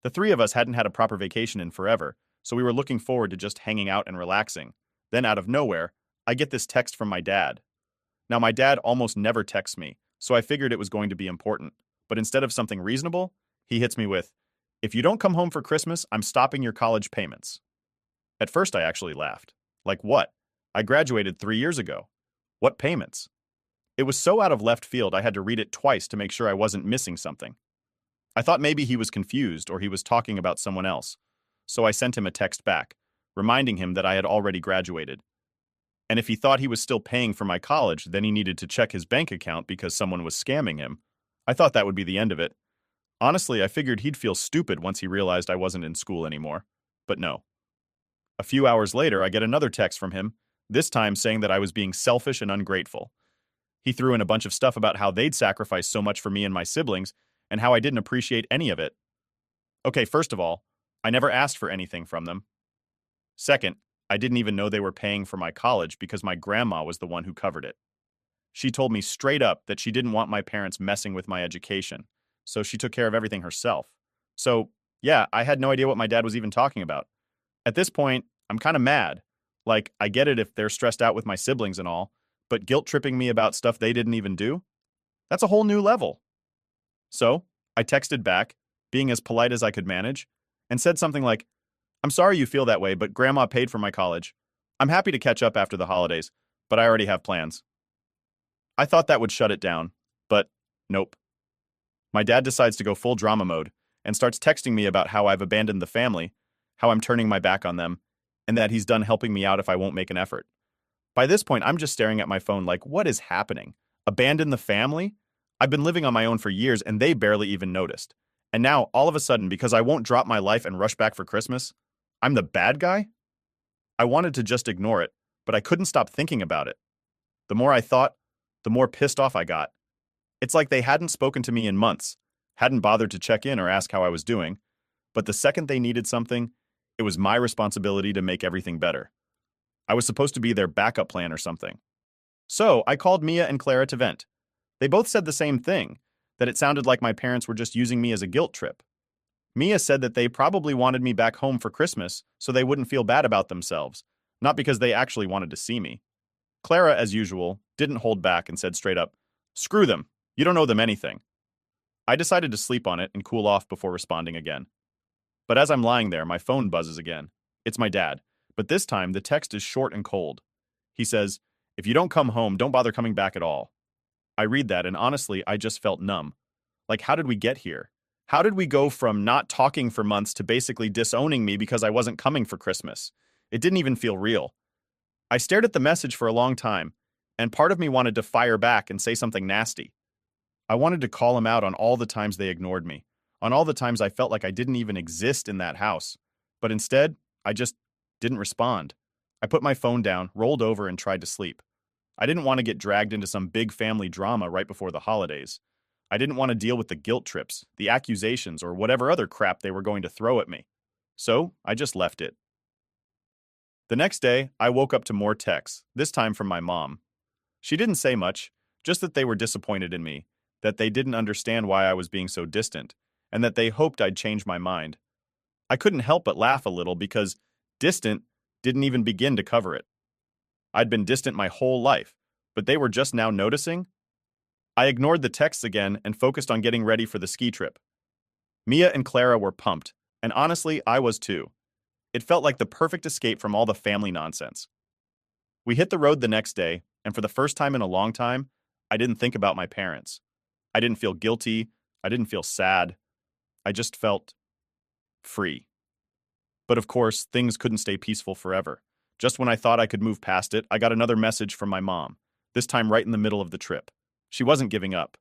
The 3 of us hadn't had a proper vacation in forever, so we were looking forward to just hanging out and relaxing. Then, out of nowhere, I get this text from my dad. Now, my dad almost never texts me, so I figured it was going to be important. But instead of something reasonable, he hits me with, "If you don't come home for Christmas, I'm stopping your college payments." At first, I actually laughed. Like what? I graduated 3 years ago. What payments? It was so out of left field I had to read it twice to make sure I wasn't missing something. I thought maybe he was confused or he was talking about someone else, so I sent him a text back, reminding him that I had already graduated. And if he thought he was still paying for my college, then he needed to check his bank account because someone was scamming him. I thought that would be the end of it. Honestly, I figured he'd feel stupid once he realized I wasn't in school anymore. But no. A few hours later, I get another text from him, this time saying that I was being selfish and ungrateful. He threw in a bunch of stuff about how they'd sacrificed so much for me and my siblings, and how I didn't appreciate any of it. Okay, first of all, I never asked for anything from them. Second, I didn't even know they were paying for my college because my grandma was the one who covered it. She told me straight up that she didn't want my parents messing with my education, so she took care of everything herself. So, yeah, I had no idea what my dad was even talking about. At this point, I'm kind of mad. Like, I get it if they're stressed out with my siblings and all, but guilt tripping me about stuff they didn't even do? That's a whole new level. So, I texted back, being as polite as I could manage, and said something like, I'm sorry you feel that way, but Grandma paid for my college. I'm happy to catch up after the holidays, but I already have plans. I thought that would shut it down, but nope. My dad decides to go full drama mode and starts texting me about how I've abandoned the family, how I'm turning my back on them, and that he's done helping me out if I won't make an effort. By this point, I'm just staring at my phone like, what is happening? Abandon the family? I've been living on my own for years and they barely even noticed. And now, all of a sudden, because I won't drop my life and rush back for Christmas, I'm the bad guy? I wanted to just ignore it, but I couldn't stop thinking about it. The more I thought, the more pissed off I got. It's like they hadn't spoken to me in months, hadn't bothered to check in or ask how I was doing, but the second they needed something, it was my responsibility to make everything better. I was supposed to be their backup plan or something. So I called Mia and Clara to vent. They both said the same thing, that it sounded like my parents were just using me as a guilt trip. Mia said that they probably wanted me back home for Christmas so they wouldn't feel bad about themselves, not because they actually wanted to see me. Clara, as usual, didn't hold back and said straight up, "Screw them. You don't owe them anything." I decided to sleep on it and cool off before responding again. But as I'm lying there, my phone buzzes again. It's my dad, but this time the text is short and cold. He says, "If you don't come home, don't bother coming back at all." I read that and honestly, I just felt numb. Like, how did we get here? How did we go from not talking for months to basically disowning me because I wasn't coming for Christmas? It didn't even feel real. I stared at the message for a long time, and part of me wanted to fire back and say something nasty. I wanted to call him out on all the times they ignored me, on all the times I felt like I didn't even exist in that house. But instead, I just didn't respond. I put my phone down, rolled over, and tried to sleep. I didn't want to get dragged into some big family drama right before the holidays. I didn't want to deal with the guilt trips, the accusations, or whatever other crap they were going to throw at me. So I just left it. The next day, I woke up to more texts, this time from my mom. She didn't say much, just that they were disappointed in me, that they didn't understand why I was being so distant, and that they hoped I'd change my mind. I couldn't help but laugh a little because distant didn't even begin to cover it. I'd been distant my whole life, but they were just now noticing? I ignored the texts again and focused on getting ready for the ski trip. Mia and Clara were pumped, and honestly, I was too. It felt like the perfect escape from all the family nonsense. We hit the road the next day, and for the first time in a long time, I didn't think about my parents. I didn't feel guilty. I didn't feel sad. I just felt free. But of course, things couldn't stay peaceful forever. Just when I thought I could move past it, I got another message from my mom, this time right in the middle of the trip. She wasn't giving up.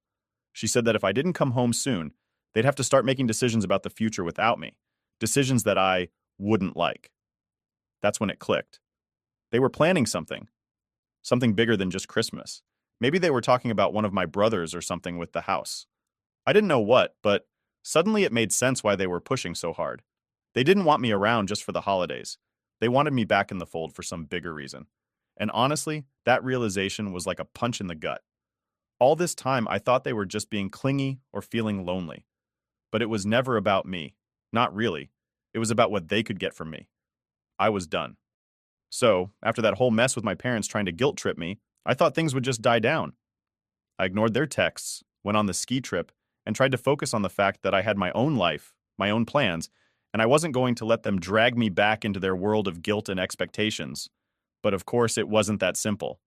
She said that if I didn't come home soon, they'd have to start making decisions about the future without me, decisions that I wouldn't like. That's when it clicked. They were planning something bigger than just Christmas. Maybe they were talking about one of my brothers or something with the house. I didn't know what, but suddenly it made sense why they were pushing so hard. They didn't want me around just for the holidays. They wanted me back in the fold for some bigger reason. And honestly, that realization was like a punch in the gut. All this time, I thought they were just being clingy or feeling lonely. But it was never about me. Not really. It was about what they could get from me. I was done. So, after that whole mess with my parents trying to guilt trip me, I thought things would just die down. I ignored their texts, went on the ski trip, and tried to focus on the fact that I had my own life, my own plans, and I wasn't going to let them drag me back into their world of guilt and expectations. But of course, it wasn't that simple.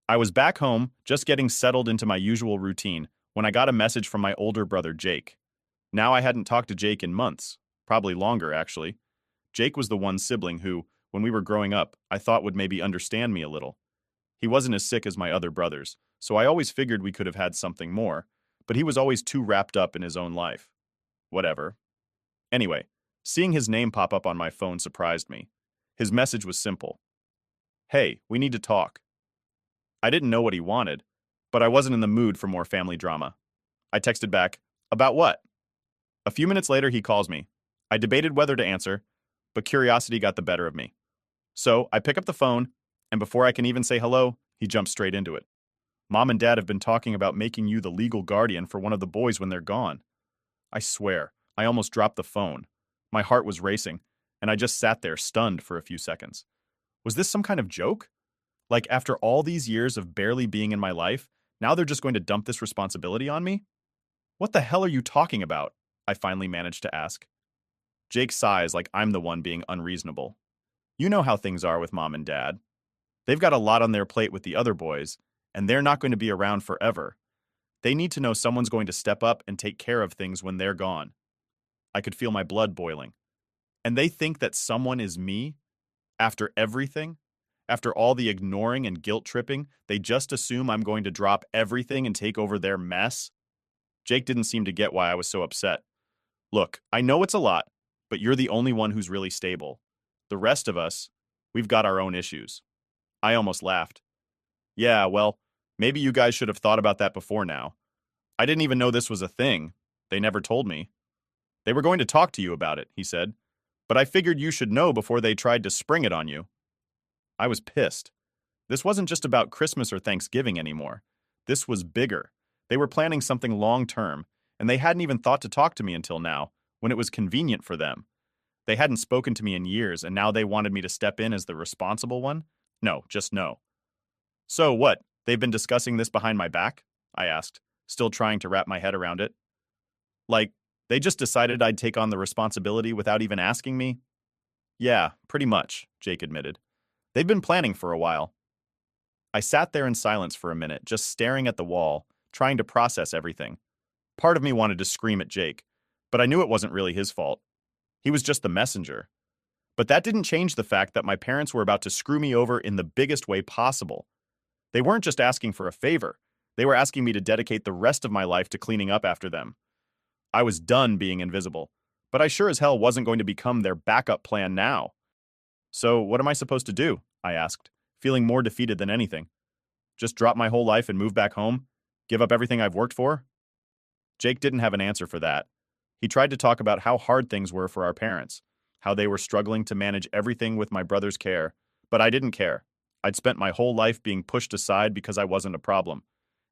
I was back home, just getting settled into my usual routine, when I got a message from my older brother, Jake. Now I hadn't talked to Jake in months, probably longer, actually. Jake was the one sibling who, when we were growing up, I thought would maybe understand me a little. He wasn't as sick as my other brothers, so I always figured we could have had something more, but he was always too wrapped up in his own life. Whatever. Anyway, seeing his name pop up on my phone surprised me. His message was simple. "Hey, we need to talk." I didn't know what he wanted, but I wasn't in the mood for more family drama. I texted back, "About what?" A few minutes later, he calls me. I debated whether to answer, but curiosity got the better of me. So I pick up the phone, and before I can even say hello, he jumps straight into it. "Mom and Dad have been talking about making you the legal guardian for one of the boys when they're gone." I swear, I almost dropped the phone. My heart was racing, and I just sat there stunned for a few seconds. Was this some kind of joke? Like, after all these years of barely being in my life, now they're just going to dump this responsibility on me? "What the hell are you talking about?" I finally managed to ask. Jake sighs like I'm the one being unreasonable. You know how things are with mom and dad. They've got a lot on their plate with the other boys, and they're not going to be around forever. They need to know someone's going to step up and take care of things when they're gone. I could feel my blood boiling. And they think that someone is me? After everything? After all the ignoring and guilt tripping, they just assume I'm going to drop everything and take over their mess? Jake didn't seem to get why I was so upset. Look, I know it's a lot, but you're the only one who's really stable. The rest of us, we've got our own issues. I almost laughed. Yeah, well, maybe you guys should have thought about that before now. I didn't even know this was a thing. They never told me. They were going to talk to you about it, he said, but I figured you should know before they tried to spring it on you. I was pissed. This wasn't just about Christmas or Thanksgiving anymore. This was bigger. They were planning something long term, and they hadn't even thought to talk to me until now, when it was convenient for them. They hadn't spoken to me in years, and now they wanted me to step in as the responsible one? No, just no. So what? They've been discussing this behind my back? I asked, still trying to wrap my head around it. Like, they just decided I'd take on the responsibility without even asking me? Yeah, pretty much, Jake admitted. They've been planning for a while. I sat there in silence for a minute, just staring at the wall, trying to process everything. Part of me wanted to scream at Jake, but I knew it wasn't really his fault. He was just the messenger. But that didn't change the fact that my parents were about to screw me over in the biggest way possible. They weren't just asking for a favor. They were asking me to dedicate the rest of my life to cleaning up after them. I was done being invisible, but I sure as hell wasn't going to become their backup plan now. So what am I supposed to do? I asked, feeling more defeated than anything. Just drop my whole life and move back home? Give up everything I've worked for? Jake didn't have an answer for that. He tried to talk about how hard things were for our parents, how they were struggling to manage everything with my brother's care, but I didn't care. I'd spent my whole life being pushed aside because I wasn't a problem.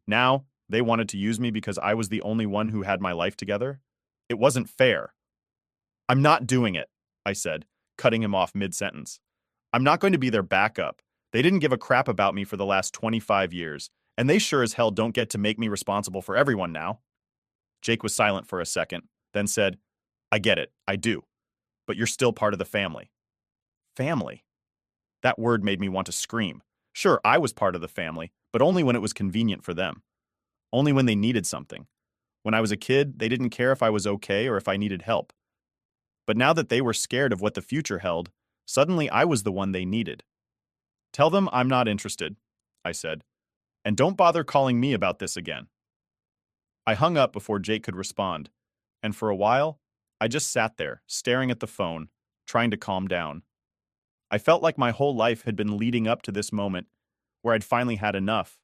Now, they wanted to use me because I was the only one who had my life together? It wasn't fair. I'm not doing it, I said, cutting him off mid-sentence. I'm not going to be their backup. They didn't give a crap about me for the last 25 years, and they sure as hell don't get to make me responsible for everyone now. Jake was silent for a second, then said, I get it, I do. But you're still part of the family. Family? That word made me want to scream. Sure, I was part of the family, but only when it was convenient for them. Only when they needed something. When I was a kid, they didn't care if I was okay or if I needed help. But now that they were scared of what the future held, suddenly I was the one they needed. Tell them I'm not interested, I said, and don't bother calling me about this again. I hung up before Jake could respond, and for a while, I just sat there, staring at the phone, trying to calm down. I felt like my whole life had been leading up to this moment where I'd finally had enough.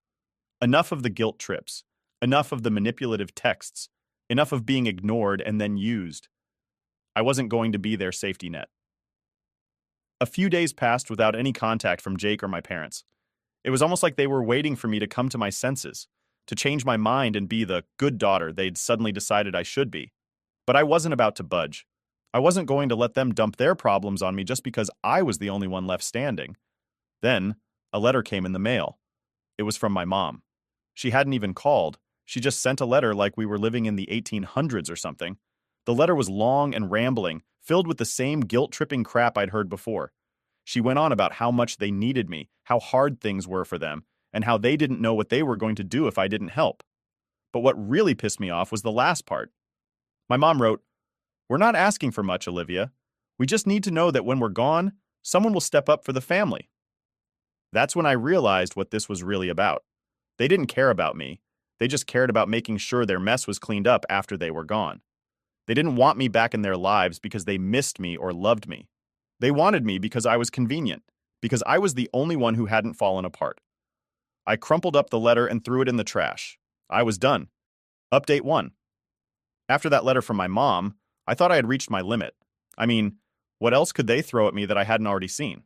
Enough of the guilt trips, enough of the manipulative texts, enough of being ignored and then used. I wasn't going to be their safety net. A few days passed without any contact from Jake or my parents. It was almost like they were waiting for me to come to my senses, to change my mind and be the good daughter they'd suddenly decided I should be. But I wasn't about to budge. I wasn't going to let them dump their problems on me just because I was the only one left standing. Then, a letter came in the mail. It was from my mom. She hadn't even called. She just sent a letter like we were living in the 1800s or something. The letter was long and rambling, filled with the same guilt-tripping crap I'd heard before. She went on about how much they needed me, how hard things were for them, and how they didn't know what they were going to do if I didn't help. But what really pissed me off was the last part. My mom wrote, "We're not asking for much, Olivia. We just need to know that when we're gone, someone will step up for the family." That's when I realized what this was really about. They didn't care about me. They just cared about making sure their mess was cleaned up after they were gone. They didn't want me back in their lives because they missed me or loved me. They wanted me because I was convenient, because I was the only one who hadn't fallen apart. I crumpled up the letter and threw it in the trash. I was done. Update 1. After that letter from my mom, I thought I had reached my limit. I mean, what else could they throw at me that I hadn't already seen?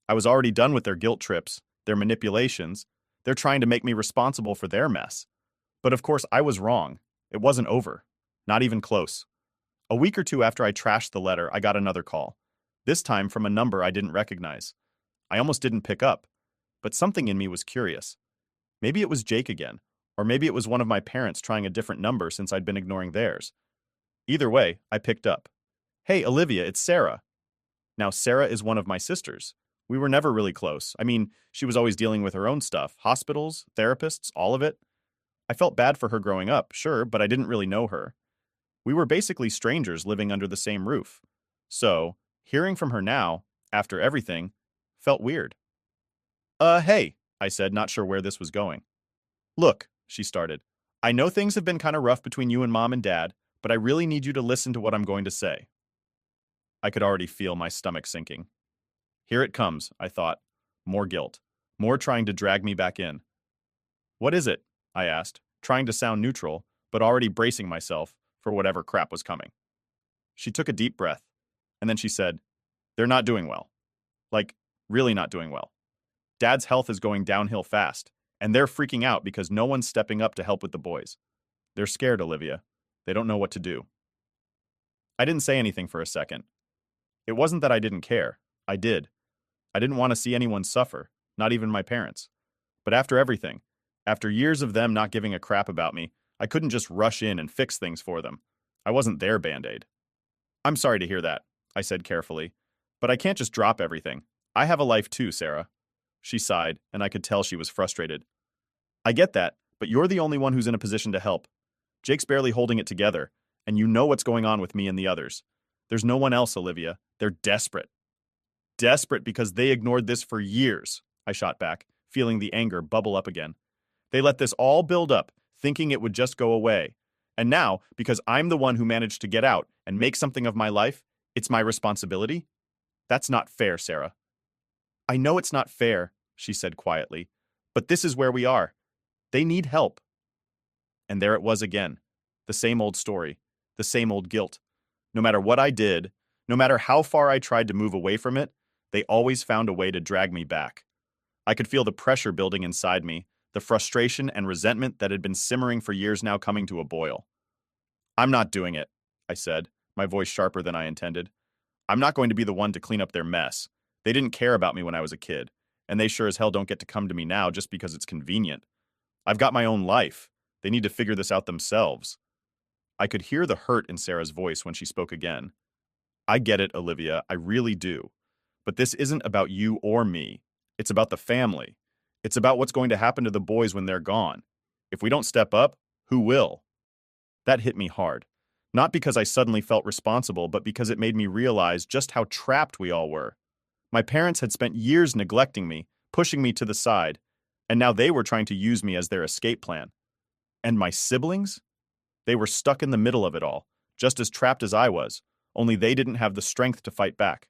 I was already done with their guilt trips, their manipulations. They're trying to make me responsible for their mess. But of course, I was wrong. It wasn't over. Not even close. A week or two after I trashed the letter, I got another call. This time from a number I didn't recognize. I almost didn't pick up, but something in me was curious. Maybe it was Jake again, or maybe it was one of my parents trying a different number since I'd been ignoring theirs. Either way, I picked up. Hey, Olivia, it's Sarah. Now, Sarah is one of my sisters. We were never really close. I mean, she was always dealing with her own stuff, hospitals, therapists, all of it. I felt bad for her growing up, sure, but I didn't really know her. We were basically strangers living under the same roof. So, hearing from her now, after everything, felt weird. Hey, I said, not sure where this was going. Look, she started. I know things have been kind of rough between you and Mom and Dad, but I really need you to listen to what I'm going to say. I could already feel my stomach sinking. Here it comes, I thought. More guilt. More trying to drag me back in. What is it? I asked, trying to sound neutral, but already bracing myself for whatever crap was coming. She took a deep breath, and then she said, They're not doing well. Like, really not doing well. Dad's health is going downhill fast, and they're freaking out because no one's stepping up to help with the boys. They're scared, Olivia. They don't know what to do. I didn't say anything for a second. It wasn't that I didn't care. I did. I didn't want to see anyone suffer, not even my parents. But after everything, after years of them not giving a crap about me, I couldn't just rush in and fix things for them. I wasn't their band-aid. I'm sorry to hear that, I said carefully. But I can't just drop everything. I have a life too, Sarah. She sighed, and I could tell she was frustrated. I get that, but you're the only one who's in a position to help. Jake's barely holding it together, and you know what's going on with me and the others. There's no one else, Olivia. They're desperate. Desperate because they ignored this for years, I shot back, feeling the anger bubble up again. They let this all build up, thinking it would just go away. And now, because I'm the one who managed to get out and make something of my life, it's my responsibility? That's not fair, Sarah. I know it's not fair, she said quietly, but this is where we are. They need help. And there it was again. The same old story. The same old guilt. No matter what I did, no matter how far I tried to move away from it, they always found a way to drag me back. I could feel the pressure building inside me, the frustration and resentment that had been simmering for years now coming to a boil. I'm not doing it, I said, my voice sharper than I intended. I'm not going to be the one to clean up their mess. They didn't care about me when I was a kid, and they sure as hell don't get to come to me now just because it's convenient. I've got my own life. They need to figure this out themselves. I could hear the hurt in Sarah's voice when she spoke again. I get it, Olivia, I really do. But this isn't about you or me. It's about the family. It's about what's going to happen to the boys when they're gone. If we don't step up, who will? That hit me hard. Not because I suddenly felt responsible, but because it made me realize just how trapped we all were. My parents had spent years neglecting me, pushing me to the side, and now they were trying to use me as their escape plan. And my siblings? They were stuck in the middle of it all, just as trapped as I was, only they didn't have the strength to fight back.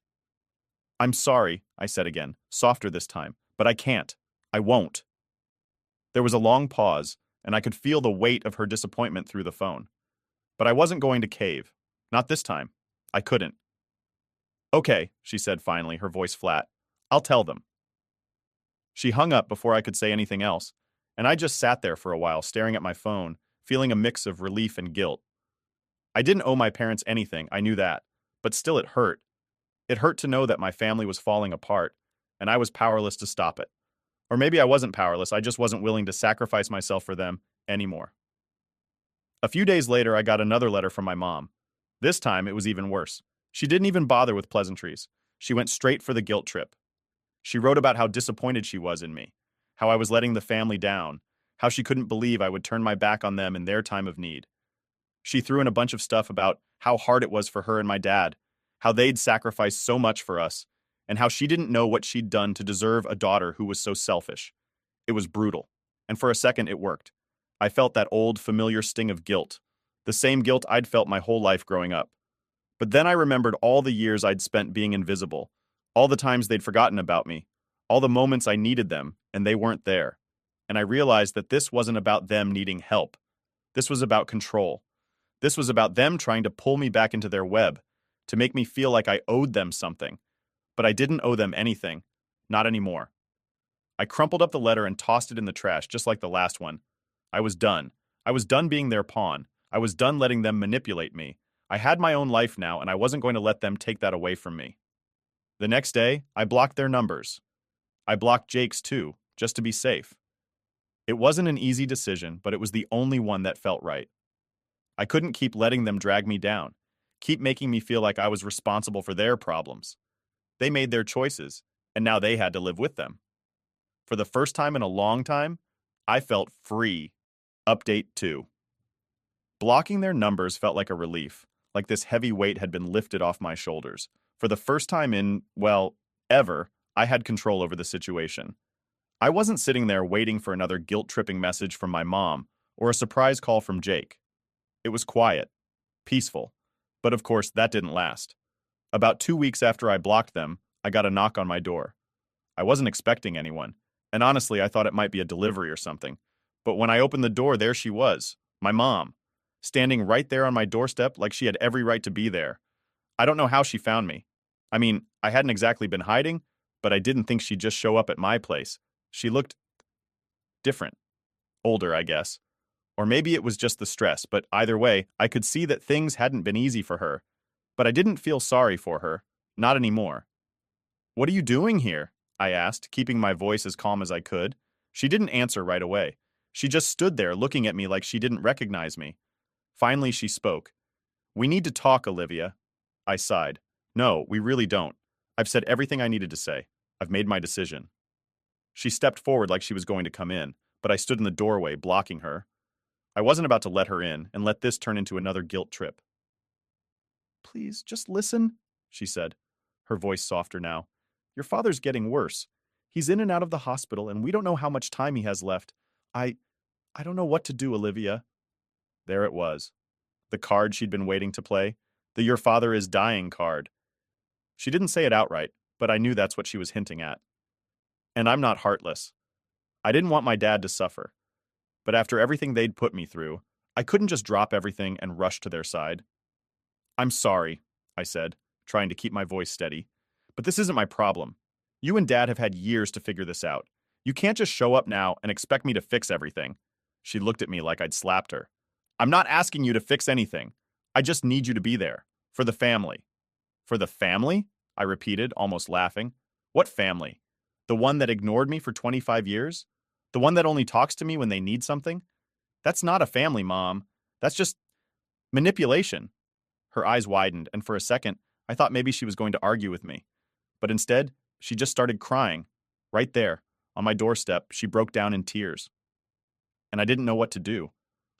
I'm sorry, I said again, softer this time, but I can't. I won't. There was a long pause, and I could feel the weight of her disappointment through the phone. But I wasn't going to cave. Not this time. I couldn't. Okay, she said finally, her voice flat. I'll tell them. She hung up before I could say anything else, and I just sat there for a while staring at my phone, feeling a mix of relief and guilt. I didn't owe my parents anything, I knew that, but still it hurt. It hurt to know that my family was falling apart, and I was powerless to stop it. Or maybe I wasn't powerless, I just wasn't willing to sacrifice myself for them anymore. A few days later, I got another letter from my mom. This time, it was even worse. She didn't even bother with pleasantries. She went straight for the guilt trip. She wrote about how disappointed she was in me, how I was letting the family down, how she couldn't believe I would turn my back on them in their time of need. She threw in a bunch of stuff about how hard it was for her and my dad, how they'd sacrificed so much for us, and how she didn't know what she'd done to deserve a daughter who was so selfish. It was brutal, and for a second it worked. I felt that old, familiar sting of guilt, the same guilt I'd felt my whole life growing up. But then I remembered all the years I'd spent being invisible, all the times they'd forgotten about me, all the moments I needed them, and they weren't there. And I realized that this wasn't about them needing help. This was about control. This was about them trying to pull me back into their web, to make me feel like I owed them something. But I didn't owe them anything. Not anymore. I crumpled up the letter and tossed it in the trash, just like the last one. I was done. I was done being their pawn. I was done letting them manipulate me. I had my own life now, and I wasn't going to let them take that away from me. The next day, I blocked their numbers. I blocked Jake's too, just to be safe. It wasn't an easy decision, but it was the only one that felt right. I couldn't keep letting them drag me down, keep making me feel like I was responsible for their problems. They made their choices, and now they had to live with them. For the first time in a long time, I felt free. Update 2. Blocking their numbers felt like a relief, like this heavy weight had been lifted off my shoulders. For the first time in, well, ever, I had control over the situation. I wasn't sitting there waiting for another guilt-tripping message from my mom or a surprise call from Jake. It was quiet, peaceful, but of course that didn't last. About 2 weeks after I blocked them, I got a knock on my door. I wasn't expecting anyone, and honestly I thought it might be a delivery or something. But when I opened the door, there she was, my mom, standing right there on my doorstep like she had every right to be there. I don't know how she found me. I mean, I hadn't exactly been hiding, but I didn't think she'd just show up at my place. She looked different. Older, I guess. Or maybe it was just the stress, but either way, I could see that things hadn't been easy for her. But I didn't feel sorry for her. Not anymore. "What are you doing here?" I asked, keeping my voice as calm as I could. She didn't answer right away. She just stood there looking at me like she didn't recognize me. Finally, she spoke. "We need to talk, Olivia." I sighed. "No, we really don't. I've said everything I needed to say. I've made my decision." She stepped forward like she was going to come in, but I stood in the doorway, blocking her. I wasn't about to let her in and let this turn into another guilt trip. "Please, just listen," she said, her voice softer now. "Your father's getting worse. He's in and out of the hospital, and we don't know how much time he has left. I I don't know what to do, Olivia." There it was. The card she'd been waiting to play. The "your father is dying" card. She didn't say it outright, but I knew that's what she was hinting at. And I'm not heartless. I didn't want my dad to suffer. But after everything they'd put me through, I couldn't just drop everything and rush to their side. "I'm sorry," I said, trying to keep my voice steady. "But this isn't my problem. You and Dad have had years to figure this out. You can't just show up now and expect me to fix everything." She looked at me like I'd slapped her. "I'm not asking you to fix anything. I just need you to be there. For the family." "For the family?" I repeated, almost laughing. "What family? The one that ignored me for 25 years? The one that only talks to me when they need something? That's not a family, Mom. That's just manipulation." Her eyes widened, and for a second, I thought maybe she was going to argue with me. But instead, she just started crying. Right there, on my doorstep, she broke down in tears. And I didn't know what to do.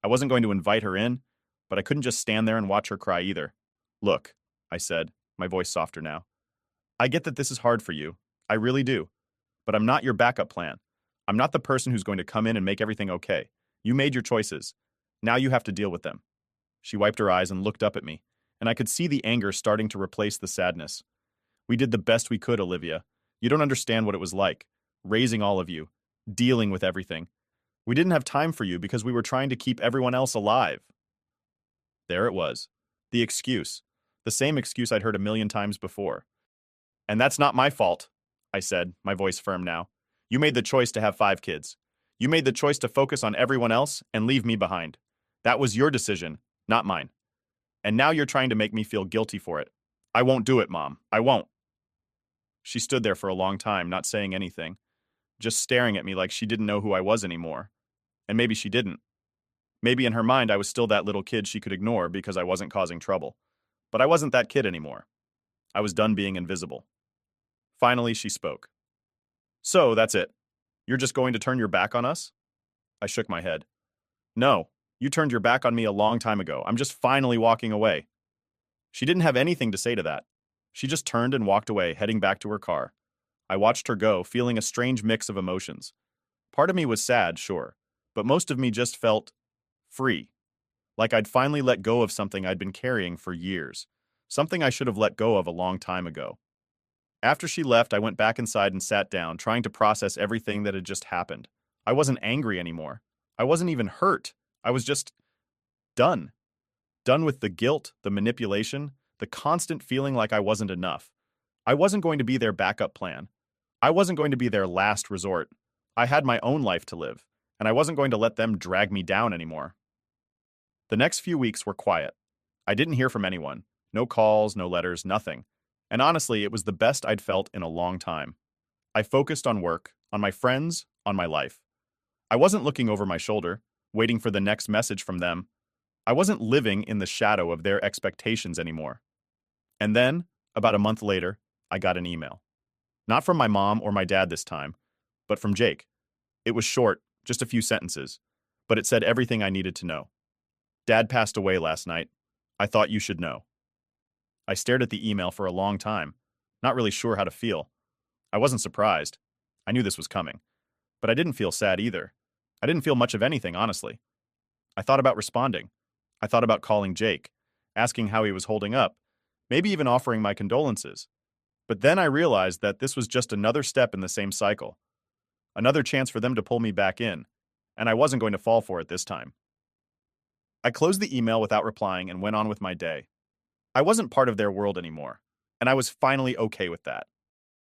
I wasn't going to invite her in, but I couldn't just stand there and watch her cry either. "Look," I said, my voice softer now. "I get that this is hard for you. I really do. But I'm not your backup plan. I'm not the person who's going to come in and make everything okay. You made your choices. Now you have to deal with them." She wiped her eyes and looked up at me, and I could see the anger starting to replace the sadness. "We did the best we could, Olivia. You don't understand what it was like, raising all of you, dealing with everything. We didn't have time for you because we were trying to keep everyone else alive." There it was. The excuse. The same excuse I'd heard a million times before. "And that's not my fault," I said, my voice firm now. "You made the choice to have 5 kids. You made the choice to focus on everyone else and leave me behind. That was your decision, not mine. And now you're trying to make me feel guilty for it. I won't do it, Mom. I won't." She stood there for a long time, not saying anything, just staring at me like she didn't know who I was anymore. And maybe she didn't. Maybe in her mind I was still that little kid she could ignore because I wasn't causing trouble. But I wasn't that kid anymore. I was done being invisible. Finally, she spoke. "So, that's it. You're just going to turn your back on us?" I shook my head. "No, you turned your back on me a long time ago. I'm just finally walking away." She didn't have anything to say to that. She just turned and walked away, heading back to her car. I watched her go, feeling a strange mix of emotions. Part of me was sad, sure, but most of me just felt free. Like I'd finally let go of something I'd been carrying for years. Something I should have let go of a long time ago. After she left, I went back inside and sat down, trying to process everything that had just happened. I wasn't angry anymore. I wasn't even hurt. I was just done. Done with the guilt, the manipulation, the constant feeling like I wasn't enough. I wasn't going to be their backup plan. I wasn't going to be their last resort. I had my own life to live, and I wasn't going to let them drag me down anymore. The next few weeks were quiet. I didn't hear from anyone. No calls, no letters, nothing. And honestly, it was the best I'd felt in a long time. I focused on work, on my friends, on my life. I wasn't looking over my shoulder, waiting for the next message from them. I wasn't living in the shadow of their expectations anymore. And then, about a month later, I got an email. Not from my mom or my dad this time, but from Jake. It was short, just a few sentences, but it said everything I needed to know. Dad passed away last night. I thought you should know. I stared at the email for a long time, not really sure how to feel. I wasn't surprised. I knew this was coming. But I didn't feel sad either. I didn't feel much of anything, honestly. I thought about responding. I thought about calling Jake, asking how he was holding up, maybe even offering my condolences. But then I realized that this was just another step in the same cycle, another chance for them to pull me back in, and I wasn't going to fall for it this time. I closed the email without replying and went on with my day. I wasn't part of their world anymore, and I was finally okay with that.